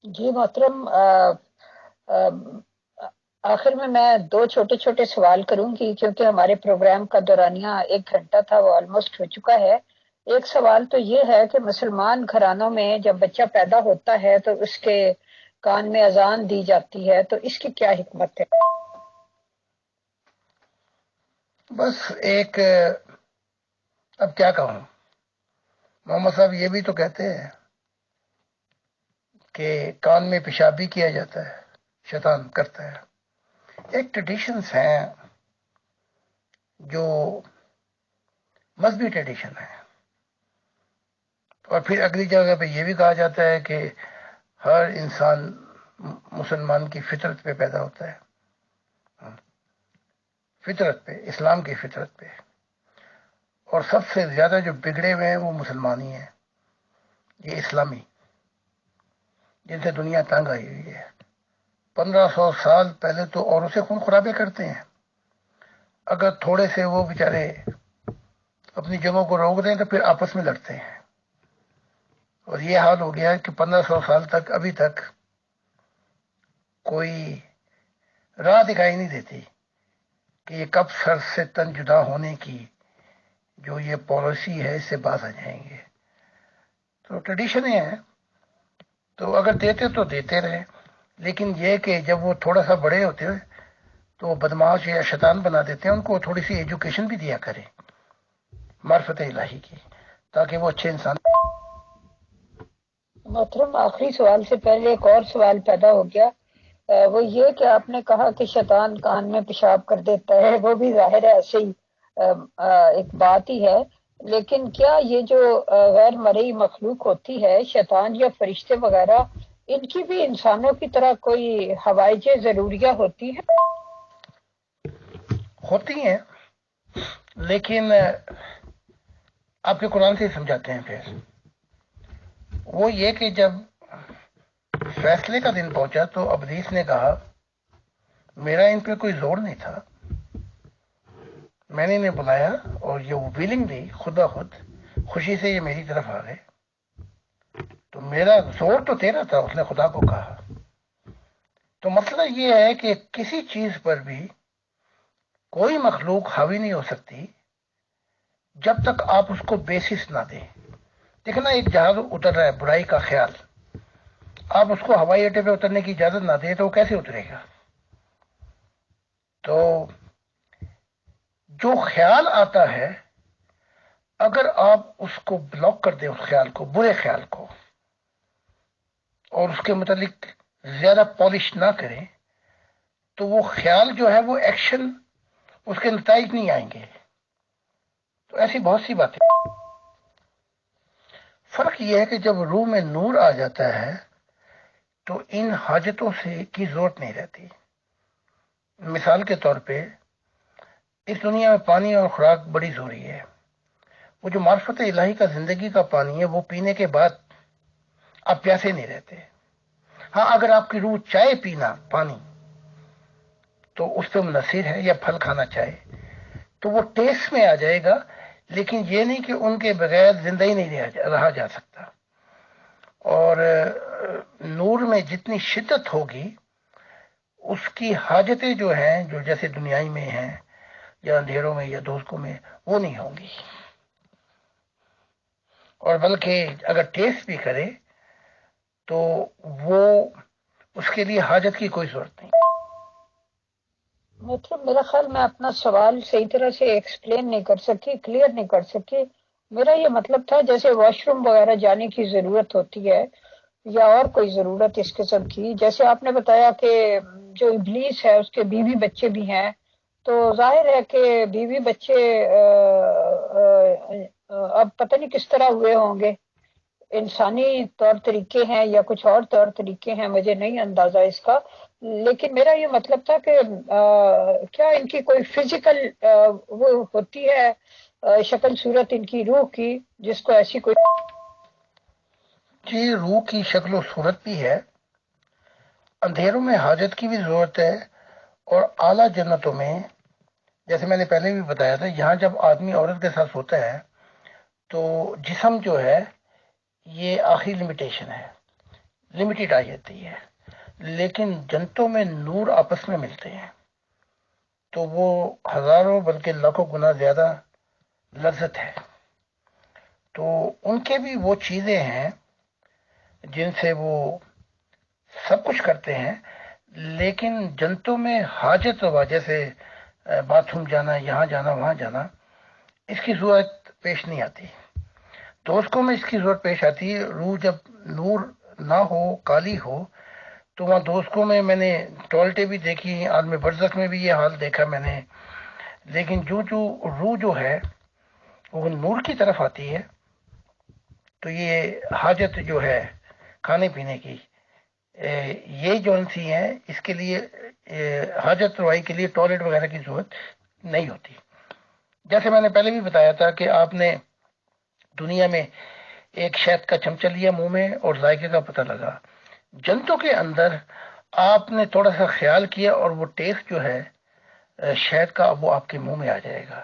جی محترم، آخر میں دو چھوٹے چھوٹے سوال کروں گی کیونکہ ہمارے پروگرام کا دورانیہ 1 گھنٹہ تھا، وہ آلموسٹ ہو چکا ہے۔ ایک سوال تو یہ ہے کہ مسلمان گھرانوں میں جب بچہ پیدا ہوتا ہے تو اس کے کان میں اذان دی جاتی ہے، تو اس کی کیا حکمت ہے؟ بس ایک، اب کیا کہوں، محمد صاحب یہ بھی تو کہتے ہیں کہ کان میں پیشاب بھی کیا جاتا ہے، شیطان کرتا ہے۔ ایک ٹریڈیشنز ہیں جو مذہبی ٹریڈیشن ہے، اور پھر اگلی جگہ پہ یہ بھی کہا جاتا ہے کہ ہر انسان مسلمان کی فطرت پہ پیدا ہوتا ہے، فطرت پہ، اسلام کی فطرت پہ، اور سب سے زیادہ جو بگڑے ہوئے ہیں وہ مسلمان ہی ہیں، یہ اسلامی، جن سے دنیا تنگ آئی ہوئی ہے۔ 1500 سال پہلے تو اوروں سے خون خرابے کرتے ہیں، اگر تھوڑے سے وہ بیچارے اپنی جگہوں کو روک دیں تو پھر آپس میں لڑتے ہیں، اور یہ حال ہو گیا ہے کہ 1500 سال تک ابھی تک کوئی راہ دکھائی نہیں دیتی کہ یہ کب سر سے تن جدا ہونے کی جو یہ پالیسی ہے اس سے باز آ جائیں گے۔ تو ٹریڈیشنیں ہیں، تو اگر دیتے تو دیتے رہیں، لیکن یہ کہ جب وہ تھوڑا سا بڑے ہوتے ہیں تو وہ بدماش یا شیطان بنا دیتے ہیں، ان کو تھوڑی سی ایجوکیشن بھی دیا کرے معرفت الہی کی، تاکہ وہ اچھے انسان۔ محترم، آخری سوال سے پہلے ایک اور سوال پیدا ہو گیا، وہ یہ کہ آپ نے کہا کہ شیطان کان میں پیشاب کر دیتا ہے، وہ بھی ظاہر ہے ایسے ہی ایک بات ہی ہے، لیکن کیا یہ جو غیر مرئی مخلوق ہوتی ہے، شیطان یا فرشتے وغیرہ، ان کی بھی انسانوں کی طرح کوئی حوائج ضروریہ ہوتی ہے؟ ہوتی ہیں، لیکن آپ کے قرآن سے ہی سمجھاتے ہیں پھر وہ یہ کہ جب فیصلے کا دن پہنچا تو ابلیس نے کہا میرا ان پہ کوئی زور نہیں تھا، میں نے انہیں بلایا اور یہ ویلنگلی خدا خود خوشی سے یہ میری طرف آ گئے، تو میرا زور تو تیرا تھا، اس نے خدا کو کہا۔ تو مسئلہ یہ ہے کہ کسی چیز پر بھی کوئی مخلوق حاوی نہیں ہو سکتی جب تک آپ اس کو بیسس نہ دیں۔ دیکھنا ایک جہاز اتر رہا ہے، برائی کا خیال، آپ اس کو ہوائی اڈے پہ اترنے کی اجازت نہ دیں تو وہ کیسے اترے گا؟ تو جو خیال آتا ہے اگر آپ اس کو بلاک کر دیں، اس خیال کو، برے خیال کو، اور اس کے متعلق زیادہ پالش نہ کریں، تو وہ خیال جو ہے وہ ایکشن، اس کے نتائج نہیں آئیں گے۔ تو ایسی بہت سی باتیں۔ فرق یہ ہے کہ جب روح میں نور آ جاتا ہے تو ان حاجتوں سے کی ضرورت نہیں رہتی۔ مثال کے طور پہ اس دنیا میں پانی اور خوراک بڑی ضروری ہے۔ وہ جو معرفت الہی کا زندگی کا پانی ہے وہ پینے کے بعد آپ پیاسے نہیں رہتے۔ ہاں، اگر آپ کی روح چائے پینا پانی تو اس پہ منحصر ہے، یا پھل کھانا چاہے تو وہ ٹیسٹ میں آ جائے گا، لیکن یہ نہیں کہ ان کے بغیر زندہ ہی نہیں رہا جا سکتا۔ اور نور میں جتنی شدت ہوگی اس کی حاجتیں جو ہیں، جو جیسے دنیائی میں ہیں یا اندھیروں میں یا دوزخوں میں، وہ نہیں ہوں گی، اور بلکہ اگر ٹیسٹ بھی کرے تو وہ اس کے لیے حاجت کی کوئی ضرورت نہیں۔ مطلب میرا خیال میں اپنا سوال صحیح طرح سے ایکسپلین نہیں کر سکی، کلیئر نہیں کر سکی۔ میرا یہ مطلب تھا جیسے واش روم وغیرہ جانے کی ضرورت ہوتی ہے یا اور کوئی ضرورت اس قسم کی، جیسے آپ نے بتایا کہ جو ابلیس ہے اس کے بیوی بچے بھی ہیں، تو ظاہر ہے کہ بیوی بچے اب پتہ نہیں کس طرح ہوئے ہوں گے، انسانی طور طریقے ہیں یا کچھ اور طور طریقے ہیں، مجھے نہیں اندازہ اس کا، لیکن میرا یہ مطلب تھا کہ کیا ان کی کوئی فزیکل وہ ہوتی ہے شکل صورت ان کی روح کی، جس کو ایسی کوئی؟ جی، روح کی شکل و صورت بھی ہے، اندھیروں میں حاجت کی بھی ضرورت ہے، اور اعلیٰ جنتوں میں جیسے میں نے پہلے بھی بتایا تھا، یہاں جب آدمی عورت کے ساتھ ہوتا ہے تو جسم جو ہے یہ آخری لمیٹیشن ہے، لمیٹیڈ آ جاتی ہے، لیکن جنتوں میں نور آپس میں ملتے ہیں تو وہ ہزاروں بلکہ لاکھوں گنا زیادہ لذت ہے۔ تو ان کے بھی وہ چیزیں ہیں جن سے وہ سب کچھ کرتے ہیں، لیکن جنتوں میں حاجت ہوا، جیسے باتھ روم جانا، یہاں جانا، وہاں جانا، اس کی ضرورت پیش نہیں آتی۔ دوزخوں میں اس کی ضرورت پیش آتی ہے۔ روح جب نور نہ ہو، کالی ہو، تو وہاں دوزخوں میں نے ٹوائلٹیں بھی دیکھی، عالم برزخ میں بھی یہ حال دیکھا میں نے، لیکن جو روح جو ہے وہ نور کی طرف آتی ہے تو یہ حاجت جو ہے کھانے پینے کی، یہ جو سی ہیں، اس کے لیے حاجت روائی کے لیے ٹوائلٹ وغیرہ کی ضرورت نہیں ہوتی۔ جیسے میں نے پہلے بھی بتایا تھا کہ آپ نے دنیا میں ایک شہد کا چمچہ لیا منہ میں اور ذائقے کا پتہ لگا، جنتوں کے اندر آپ نے تھوڑا سا خیال کیا اور وہ ٹیسٹ جو ہے شہد کا وہ آپ کے منہ میں آ جائے گا۔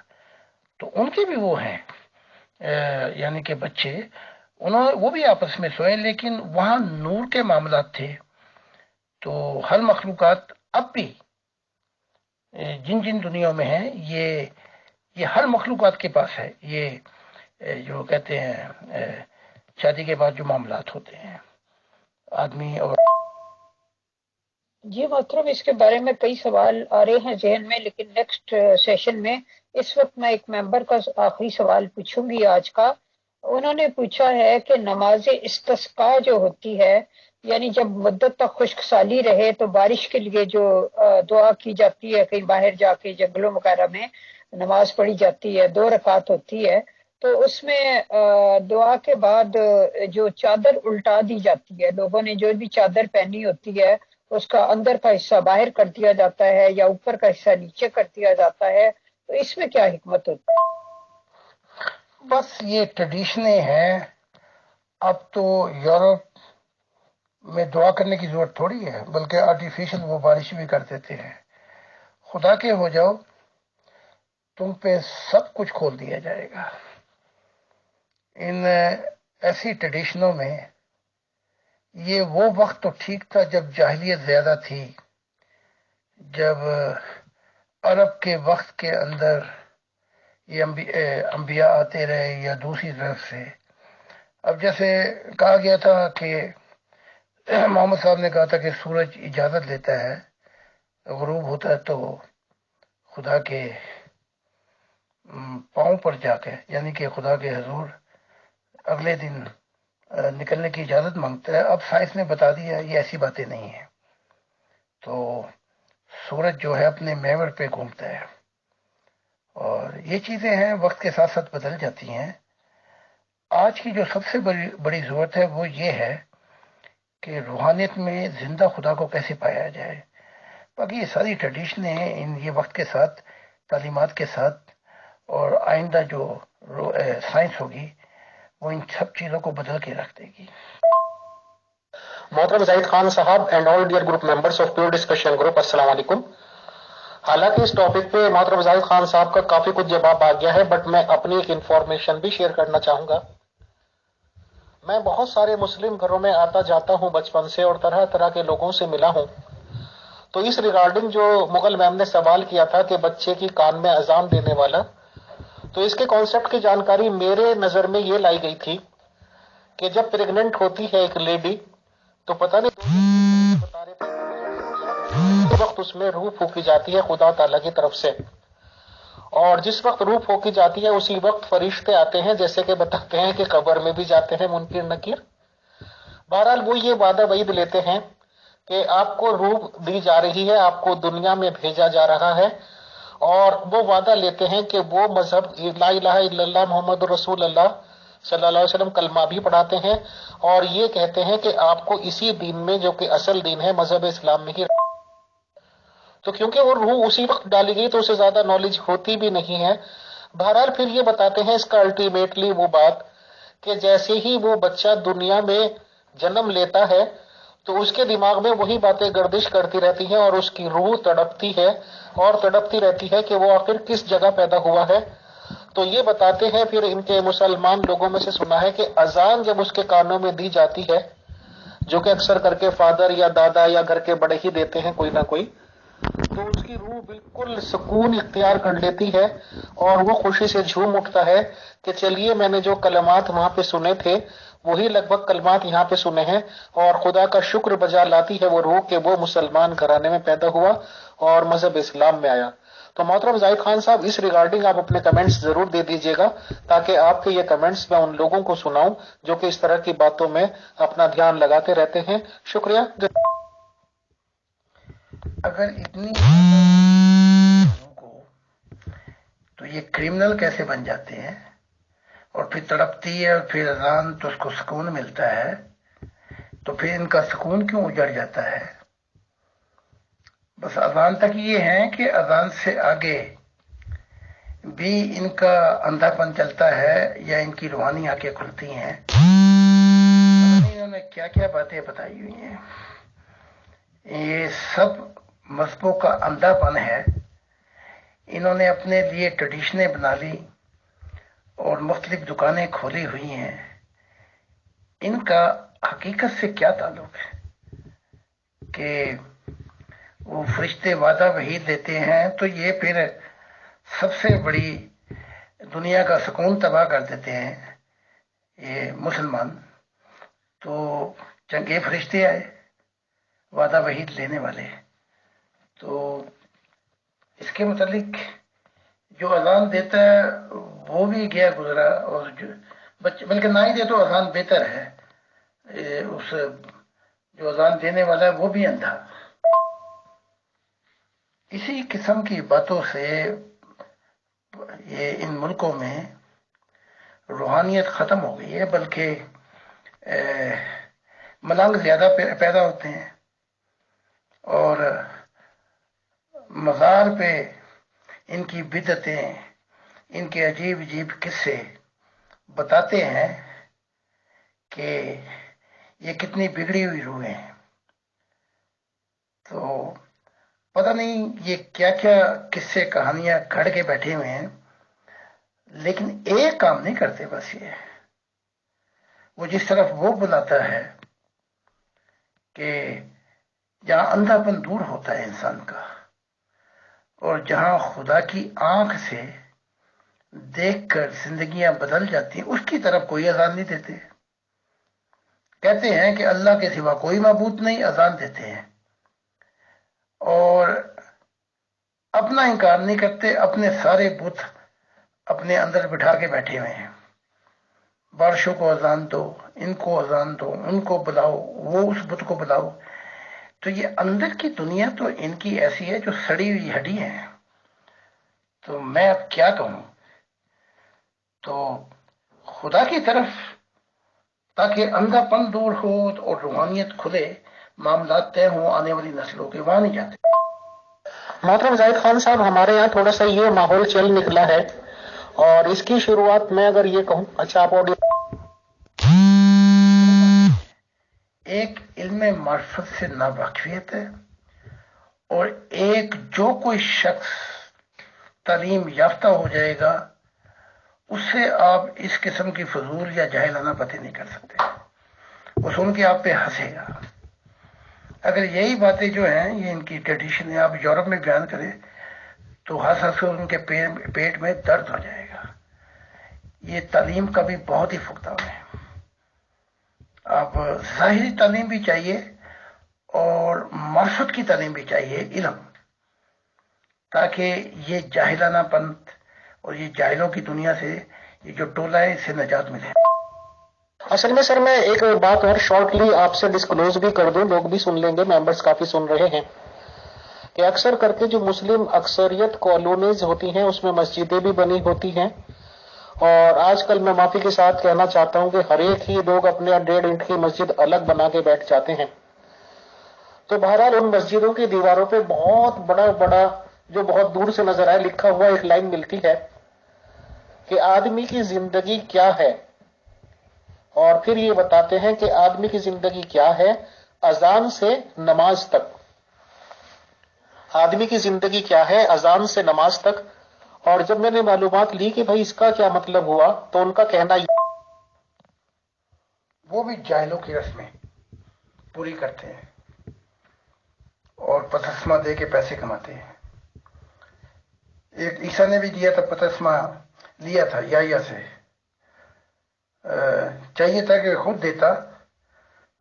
تو ان کے بھی وہ ہیں، یعنی کہ بچے، وہ بھی آپس میں سوئے، لیکن وہاں نور کے معاملات تھے۔ تو ہر مخلوقات اب بھی جن جن دنیاوں میں ہیں، یہ ہر مخلوقات کے پاس ہے، یہ جو کہتے ہیں شادی کے بعد جو معاملات ہوتے ہیں آدمی اور جی محترم، اس کے بارے میں کئی سوال آ رہے ہیں ذہن میں، لیکن نیکسٹ سیشن میں اس وقت میں ایک ممبر کا آخری سوال پوچھوں گی آج کا۔ انہوں نے پوچھا ہے کہ نماز استسقاء جو ہوتی ہے، یعنی جب مدت تک خشک سالی رہے تو بارش کے لیے جو دعا کی جاتی ہے، کہیں باہر جا کے جنگلوں وغیرہ میں نماز پڑھی جاتی ہے، 2 رکعت ہوتی ہے، تو اس میں دعا کے بعد جو چادر الٹا دی جاتی ہے، لوگوں نے جو بھی چادر پہنی ہوتی ہے اس کا اندر کا حصہ باہر کر دیا جاتا ہے یا اوپر کا حصہ نیچے کر دیا جاتا ہے، تو اس میں کیا حکمت ہوتی ہے؟ بس یہ ٹریڈیشنیں ہیں۔ اب تو یورپ میں دعا کرنے کی ضرورت تھوڑی ہے، بلکہ آرٹیفیشل وہ بارش بھی کر دیتے ہیں۔ خدا کے ہو جاؤ، تم پہ سب کچھ کھول دیا جائے گا۔ ان ایسی ٹریڈیشنوں میں یہ وہ وقت تو ٹھیک تھا جب جاہلیت زیادہ تھی، جب عرب کے وقت کے اندر یہ انبیاء آتے رہے یا دوسری طرف سے۔ اب جیسے کہا گیا تھا کہ محمد صاحب نے کہا تھا کہ سورج اجازت لیتا ہے، غروب ہوتا ہے تو خدا کے پاؤں پر جا کے، یعنی کہ خدا کے حضور اگلے دن نکلنے کی اجازت مانگتا ہے۔ اب سائنس نے بتا دیا یہ ایسی باتیں نہیں ہیں، تو سورج جو ہے اپنے محور پہ گھومتا ہے، اور یہ چیزیں ہیں وقت کے ساتھ ساتھ بدل جاتی ہیں۔ آج کی جو سب سے بڑی ضرورت ہے وہ یہ ہے کہ روحانیت میں زندہ خدا کو کیسے پایا جائے۔ باقی یہ ساری ٹریڈیشنیں ہیں، یہ وقت کے ساتھ، تعلیمات کے ساتھ، اور آئندہ جو سائنس ہوگی وہ ان سب چیزوں کو بدل کے رکھ دے گی۔ محترم زاہد خان صاحب and all dear group members of pure discussion group, السلام علیکم۔ حالانکہ اس ٹاپک پہ محترم زاہد خان صاحب کا کافی کچھ جواب آ گیا ہے، بٹ میں اپنی ایک انفارمیشن بھی شیئر کرنا چاہوں گا۔ میں بہت سارے مسلم گھروں میں آتا جاتا ہوں بچپن سے، اور طرح طرح کے لوگوں سے ملا ہوں۔ تو اس ریگارڈنگ جو مغل میم نے سوال کیا تھا کہ بچے کی کان میں اذان دینے والا، تو اس کے کانسیپٹ کی جانکاری میرے نظر میں یہ لائی گئی تھی کہ جب پریگننٹ ہوتی ہے ایک لیڈی، تو پتہ نہیں بتا رہے تھے اس وقت اس میں روح پھونکی جاتی ہے خدا تعالیٰ کی طرف سے، اور جس وقت روح پھونکی جاتی ہے اسی وقت فرشتے آتے ہیں، جیسے کہ بتاتے ہیں کہ قبر میں بھی جاتے ہیں منکر نکیر۔ بہرحال وہ یہ وعدہ وعید لیتے ہیں کہ آپ کو روح دی جا رہی ہے، آپ کو دنیا میں بھیجا جا رہا ہے، اور وہ وعدہ لیتے ہیں کہ وہ مذہب لا الہ الا اللہ محمد رسول اللہ صلی اللہ علیہ وسلم کلمہ بھی پڑھاتے ہیں، اور یہ کہتے ہیں کہ آپ کو اسی دین میں، جو کہ اصل دین ہے مذہب اسلام میں ہی۔ تو کیونکہ وہ روح اسی وقت ڈالی گئی تو اسے زیادہ نالج ہوتی بھی نہیں ہے۔ بہرحال پھر یہ بتاتے ہیں اس کا الٹیمیٹلی وہ بات کہ جیسے ہی وہ بچہ دنیا میں جنم لیتا ہے تو اس کے دماغ میں وہی باتیں گردش کرتی رہتی ہیں، اور اس کی روح تڑپتی ہے اور تڑپتی رہتی ہے کہ وہ آخر کس جگہ پیدا ہوا ہے۔ تو یہ بتاتے ہیں پھر ان کے مسلمان لوگوں میں سے سنا ہے کہ اذان جب اس کے کانوں میں دی جاتی ہے، جو کہ اکثر کر کے فادر یا دادا یا گھر کے بڑے ہی دیتے ہیں کوئی نہ کوئی، تو اس کی روح بالکل سکون اختیار کر لیتی ہے، اور وہ خوشی سے جھوم اٹھتا ہے کہ چلیے میں نے جو کلمات وہاں پہ سنے تھے وہی لگ بھگ کلمات یہاں پہ سنے ہیں، اور خدا کا شکر بجا لاتی ہے وہ روح کہ وہ مسلمان گھرانے میں پیدا ہوا اور مذہب اسلام میں آیا۔ تو محترم زاہد خان صاحب اس ریگارڈنگ آپ اپنے کمنٹس ضرور دے دیجیے گا، تاکہ آپ کے یہ کمنٹس میں ان لوگوں کو سناؤں جو کہ اس طرح کی باتوں میں اپنا دھیان لگاتے رہتے ہیں۔ شکریہ۔ اگر اتنی کو تو یہ کرمنل کیسے بن جاتے ہیں، اور پھر تڑپتی ہے اور پھر اذان تو اس کو سکون ملتا ہے، تو پھر ان کا سکون کیوں اجڑ جاتا ہے؟ بس اذان تک یہ ہے کہ اذان سے آگے بھی ان کا اندھا پن چلتا ہے یا ان کی روحانی آنکھیں کھلتی ہیں؟ انہوں نے کیا کیا باتیں بتائی ہوئی ہیں، یہ سب مذہبوں کا اندھا پن ہے۔ انہوں نے اپنے لیے ٹریڈیشنیں بنا لی اور مختلف دکانیں کھولی ہوئی ہیں، ان کا حقیقت سے کیا تعلق ہے؟ کہ وہ فرشتے وعدہ وحید دیتے ہیں تو یہ پھر سب سے بڑی دنیا کا سکون تباہ کر دیتے ہیں یہ مسلمان۔ تو چنگے فرشتے آئے وعدہ وحید لینے والے. تو اس کے متعلق جو اذان دیتا ہے وہ بھی گیا گزرا، اور جو بچے بلکہ نہ ہی دے تو اذان بہتر ہے. اس جو اذان دینے والا ہے وہ بھی اندھا. اسی قسم کی باتوں سے یہ ان ملکوں میں روحانیت ختم ہو گئی ہے، بلکہ ملنگ زیادہ پیدا ہوتے ہیں اور مزار پہ ان کی بدعتیں، ان کے عجیب عجیب قصے بتاتے ہیں کہ یہ کتنی بگڑی ہوئی روحیں ہیں. تو پتہ نہیں یہ کیا کیا قصے کہانیاں گھڑ کے بیٹھے ہوئے ہیں، لیکن ایک کام نہیں کرتے. بس یہ وہ جس طرف وہ بلاتا ہے کہ جہاں اندھا پن دور ہوتا ہے انسان کا، اور جہاں خدا کی آنکھ سے دیکھ کر زندگیاں بدل جاتی ہیں، اس کی طرف کوئی اذان نہیں دیتے. کہتے ہیں کہ اللہ کے سوا کوئی معبود نہیں، اذان دیتے ہیں، اور اپنا انکار نہیں کرتے. اپنے سارے بت اپنے اندر بٹھا کے بیٹھے ہوئے ہیں. بارشوں کو اذان دو، ان کو اذان دو، ان کو بلاؤ، وہ اس بت کو بلاؤ. تو یہ اندر کی دنیا تو ان کی ایسی ہے جو سڑی ہوئی ہڈی ہے. تو میں اب کیا کہوں؟ تو خدا کی طرف تاکہ اندھا پن دور ہو اور روحانیت کھلے، معاملات طے ہوں آنے والی نسلوں کے، وہاں نہیں جاتے. محترم زاہد خان صاحب، ہمارے یہاں تھوڑا سا یہ ماحول چل نکلا ہے، اور اس کی شروعات میں اگر یہ کہوں، اچھا آپ آڈیو، ایک علم معرفت سے ناواقفیت ہے، اور ایک جو کوئی شخص تعلیم یافتہ ہو جائے گا اس سے آپ اس قسم کی فضول یا جاہلانہ باتیں نہیں کر سکتے. وہ سن کے آپ پہ ہنسے گا. اگر یہی باتیں جو ہیں یہ ان کی ٹریڈیشن ہے، آپ یورپ میں بیان کریں تو ہنس ہنس ان کے پیٹ میں درد ہو جائے گا. یہ تعلیم کا بھی بہت ہی فقدان ہے. آپ ظاہری تعلیم بھی چاہیے اور معرفت کی تعلیم بھی چاہیے، علم، تاکہ یہ جاہلانہ پن اور یہ جاہلوں کی دنیا سے یہ جو ٹولہ ہے اس سے نجات ملے. اصل میں سر میں ایک بات اور شارٹلی آپ سے ڈسکلوز بھی کر دوں، لوگ بھی سن لیں گے، ممبرز کافی سن رہے ہیں، کہ اکثر کر کے جو مسلم اکثریت کالونیز ہوتی ہیں اس میں مسجدیں بھی بنی ہوتی ہیں، اور آج کل میں معافی کے ساتھ کہنا چاہتا ہوں کہ ہر ایک ہی لوگ اپنے 1.5 اینٹ کی مسجد الگ بنا کے بیٹھ جاتے ہیں. تو بہرحال ان مسجدوں کی دیواروں پہ بہت بڑا جو بہت دور سے نظر آئے لکھا ہوا ایک لائن ملتی ہے کہ آدمی کی زندگی کیا ہے، اور پھر یہ بتاتے ہیں کہ آدمی کی زندگی کیا ہے اذان سے نماز تک. آدمی کی زندگی کیا ہے اذان سے نماز تک. اور جب میں نے معلومات لی کہ بھائی اس کا کیا مطلب ہوا، تو ان کا کہنا وہ بھی جاہلوں کی رسمیں پوری کرتے ہیں اور پتسمہ دے کے پیسے کماتے ہیں. ایک عیسیٰ نے بھی دیا تھا، پتسمہ لیا تھا یا سے، چاہیے تھا کہ خود دیتا،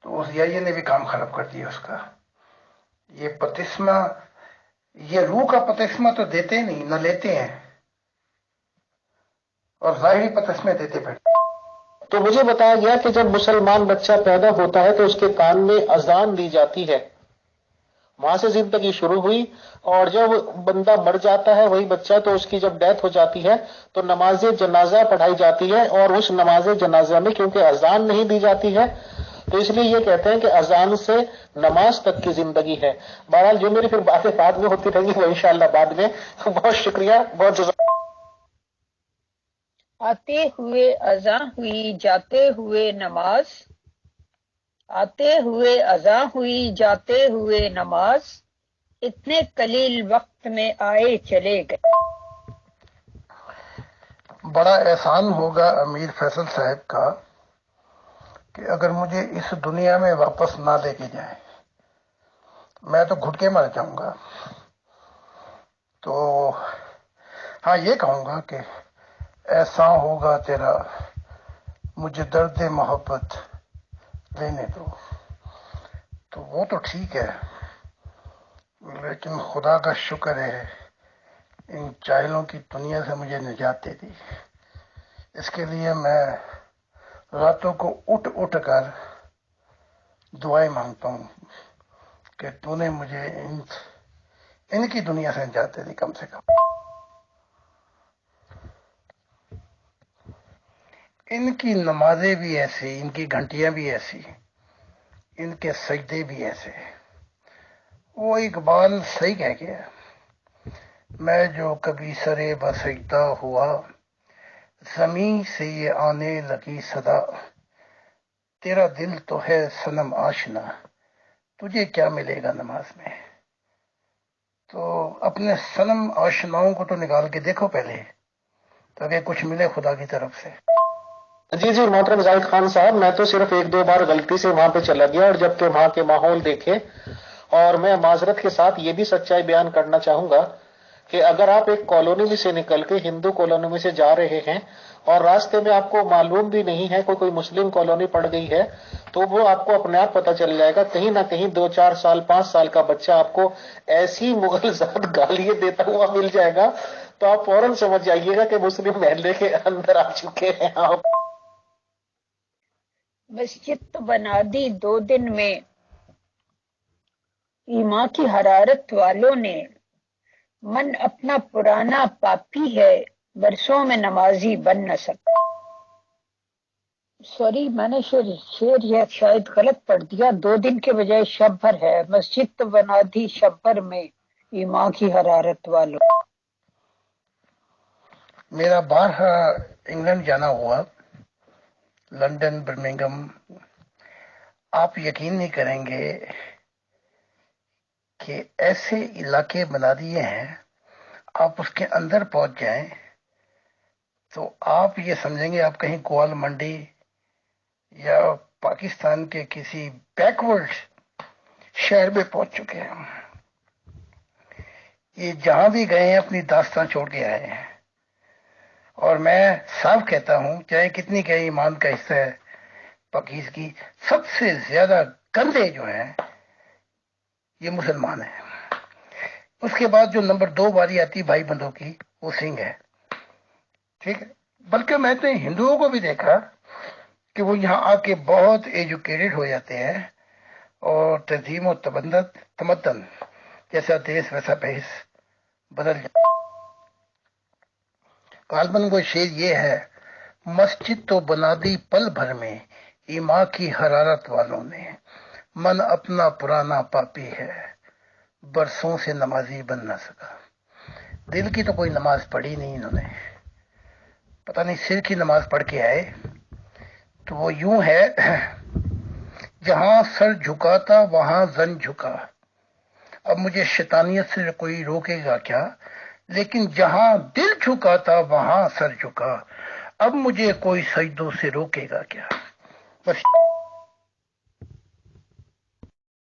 تو اس یا نے بھی کام خراب کر دیا اس کا. یہ پتسمہ، یہ روح کا پتسمہ تو دیتے نہیں، نہ لیتے ہیں، اور ظاہری پتسمے دیتے بیٹھتے. تو مجھے بتایا گیا کہ جب مسلمان بچہ پیدا ہوتا ہے تو اس کے کان میں اذان دی جاتی ہے، وہاں سے زندگی شروع ہوئی، اور جب بندہ مر جاتا ہے وہی بچہ، تو اس کی جب ڈیتھ ہو جاتی ہے تو نماز جنازہ پڑھائی جاتی ہے، اور اس نماز جنازہ میں کیونکہ اذان نہیں دی جاتی ہے تو اس لیے یہ کہتے ہیں کہ اذان سے نماز تک کی زندگی ہے. بہرحال جو میری پھر باتیں بعد میں ہوتی رہیں گی وہ انشاءاللہ بعد میں. بہت شکریہ، بہت جزاک. آتے ہوئے اذاں ہوئی جاتے ہوئے نماز، آتے ہوئے اذاں ہوئی جاتے ہوئے نماز، اتنے قلیل وقت میں آئے چلے گئے. بڑا احسان ہوگا امیر فیصل صاحب کا کہ اگر مجھے اس دنیا میں واپس نہ لے کے جائیں، میں تو گھٹ کے مر جاؤں گا. تو ہاں یہ کہوں گا کہ احسان ہوگا تیرا، مجھے درد محبت لینے دو. تو وہ تو ٹھیک ہے، لیکن خدا کا شکر ہے ان چاہلوں کی دنیا سے مجھے نجات دے دی۔ اس کے لیے میں راتوں کو اٹھ اٹھ کر دعائیں مانگتا ہوں کہ تو نے مجھے ان کی دنیا سے نجات دے دی کم سے کم۔ ان کی نمازیں بھی ایسی، ان کی گھنٹیاں بھی ایسی، ان کے سجدے بھی ایسے۔ وہ اقبال صحیح کہہ گیا، میں جو کبھی سرے بسجدہ ہوا، زمین سے یہ آنے لگی صدا، تیرا دل تو ہے صنم آشنا، تجھے کیا ملے گا نماز میں۔ تو اپنے صنم آشناؤں کو تو نکال کے دیکھو پہلے، تاکہ کچھ ملے خدا کی طرف سے۔ جی محترم زاہد خان صاحب، میں تو صرف ایک دو بار غلطی سے وہاں پہ چلا گیا، اور جبکہ وہاں کے ماحول دیکھے، اور میں معذرت کے ساتھ یہ بھی سچائی بیان کرنا چاہوں گا کہ اگر آپ ایک کالونی میں سے نکل کے ہندو کالونی میں سے جا رہے ہیں اور راستے میں آپ کو معلوم بھی نہیں ہے کوئی مسلم کالونی پڑ گئی ہے، تو وہ آپ کو اپنے آپ پتہ چل جائے گا، کہیں نہ کہیں 2-4 سال 5 سال کا بچہ آپ کو ایسی مغل ذات گالیاں دیتا ہوا مل جائے گا، تو آپ فوراً سمجھ جائیے گا کہ مسلم محلے کے اندر آ چکے ہیں آپ۔ مسجد تو بنا دی 2 دن میں، ایمان کی حرارت والوں نے، من اپنا پرانا پاپی ہے، برسوں میں نمازی بن نہ سکتا۔ سوری، میں نے شعر یہ شاید غلط پڑھ دیا، 2 دن کے بجائے شب بھر ہے، مسجد تو بنا دی شب بھر میں، ایمان کی حرارت والوں۔ میرا باہر انگلینڈ جانا ہوا، لندن، برمنگم، آپ یقین نہیں کریں گے کہ ایسے علاقے بنا دیے ہیں، آپ اس کے اندر پہنچ جائیں تو آپ یہ سمجھیں گے آپ کہیں گوال منڈی یا پاکستان کے کسی بیک ورڈ شہر میں پہنچ چکے ہیں۔ یہ جہاں بھی گئے ہیں اپنی داستان چھوڑ کے آئے ہیں، اور میں صاف کہتا ہوں چاہے کتنی کہ ایمان کا حصہ ہے پاکیزگی، سب سے زیادہ گندے جو ہیں یہ مسلمان ہیں۔ اس کے بعد جو نمبر 2 باری آتی بھائی بندوں کی، وہ سنگھ ہے، ٹھیک ہے۔ بلکہ میں نے ہندوؤں کو بھی دیکھا کہ وہ یہاں آ کے بہت ایجوکیٹڈ ہو جاتے ہیں، اور تہذیب و تمدن جیسا دیس ویسا بھیس بدل جاتا۔ غالباً وہ شعر یہ ہے، مسجد تو بنا دی پل بھر میں، ایمان کی حرارت والوں نے، من اپنا پرانا پاپی ہے، برسوں سے نمازی بن نہ سکا۔ دل کی تو کوئی نماز پڑھی نہیں انہوں نے، پتہ نہیں سر کی نماز پڑھ کے آئے۔ تو وہ یوں ہے، جہاں سر جھکا تھا وہاں زن جھکا، اب مجھے شیطانیت سے کوئی روکے گا کیا، لیکن جہاں دل جھکا تھا وہاں سر جھکا، اب مجھے کوئی سجدوں سے روکے گا کیا۔ بس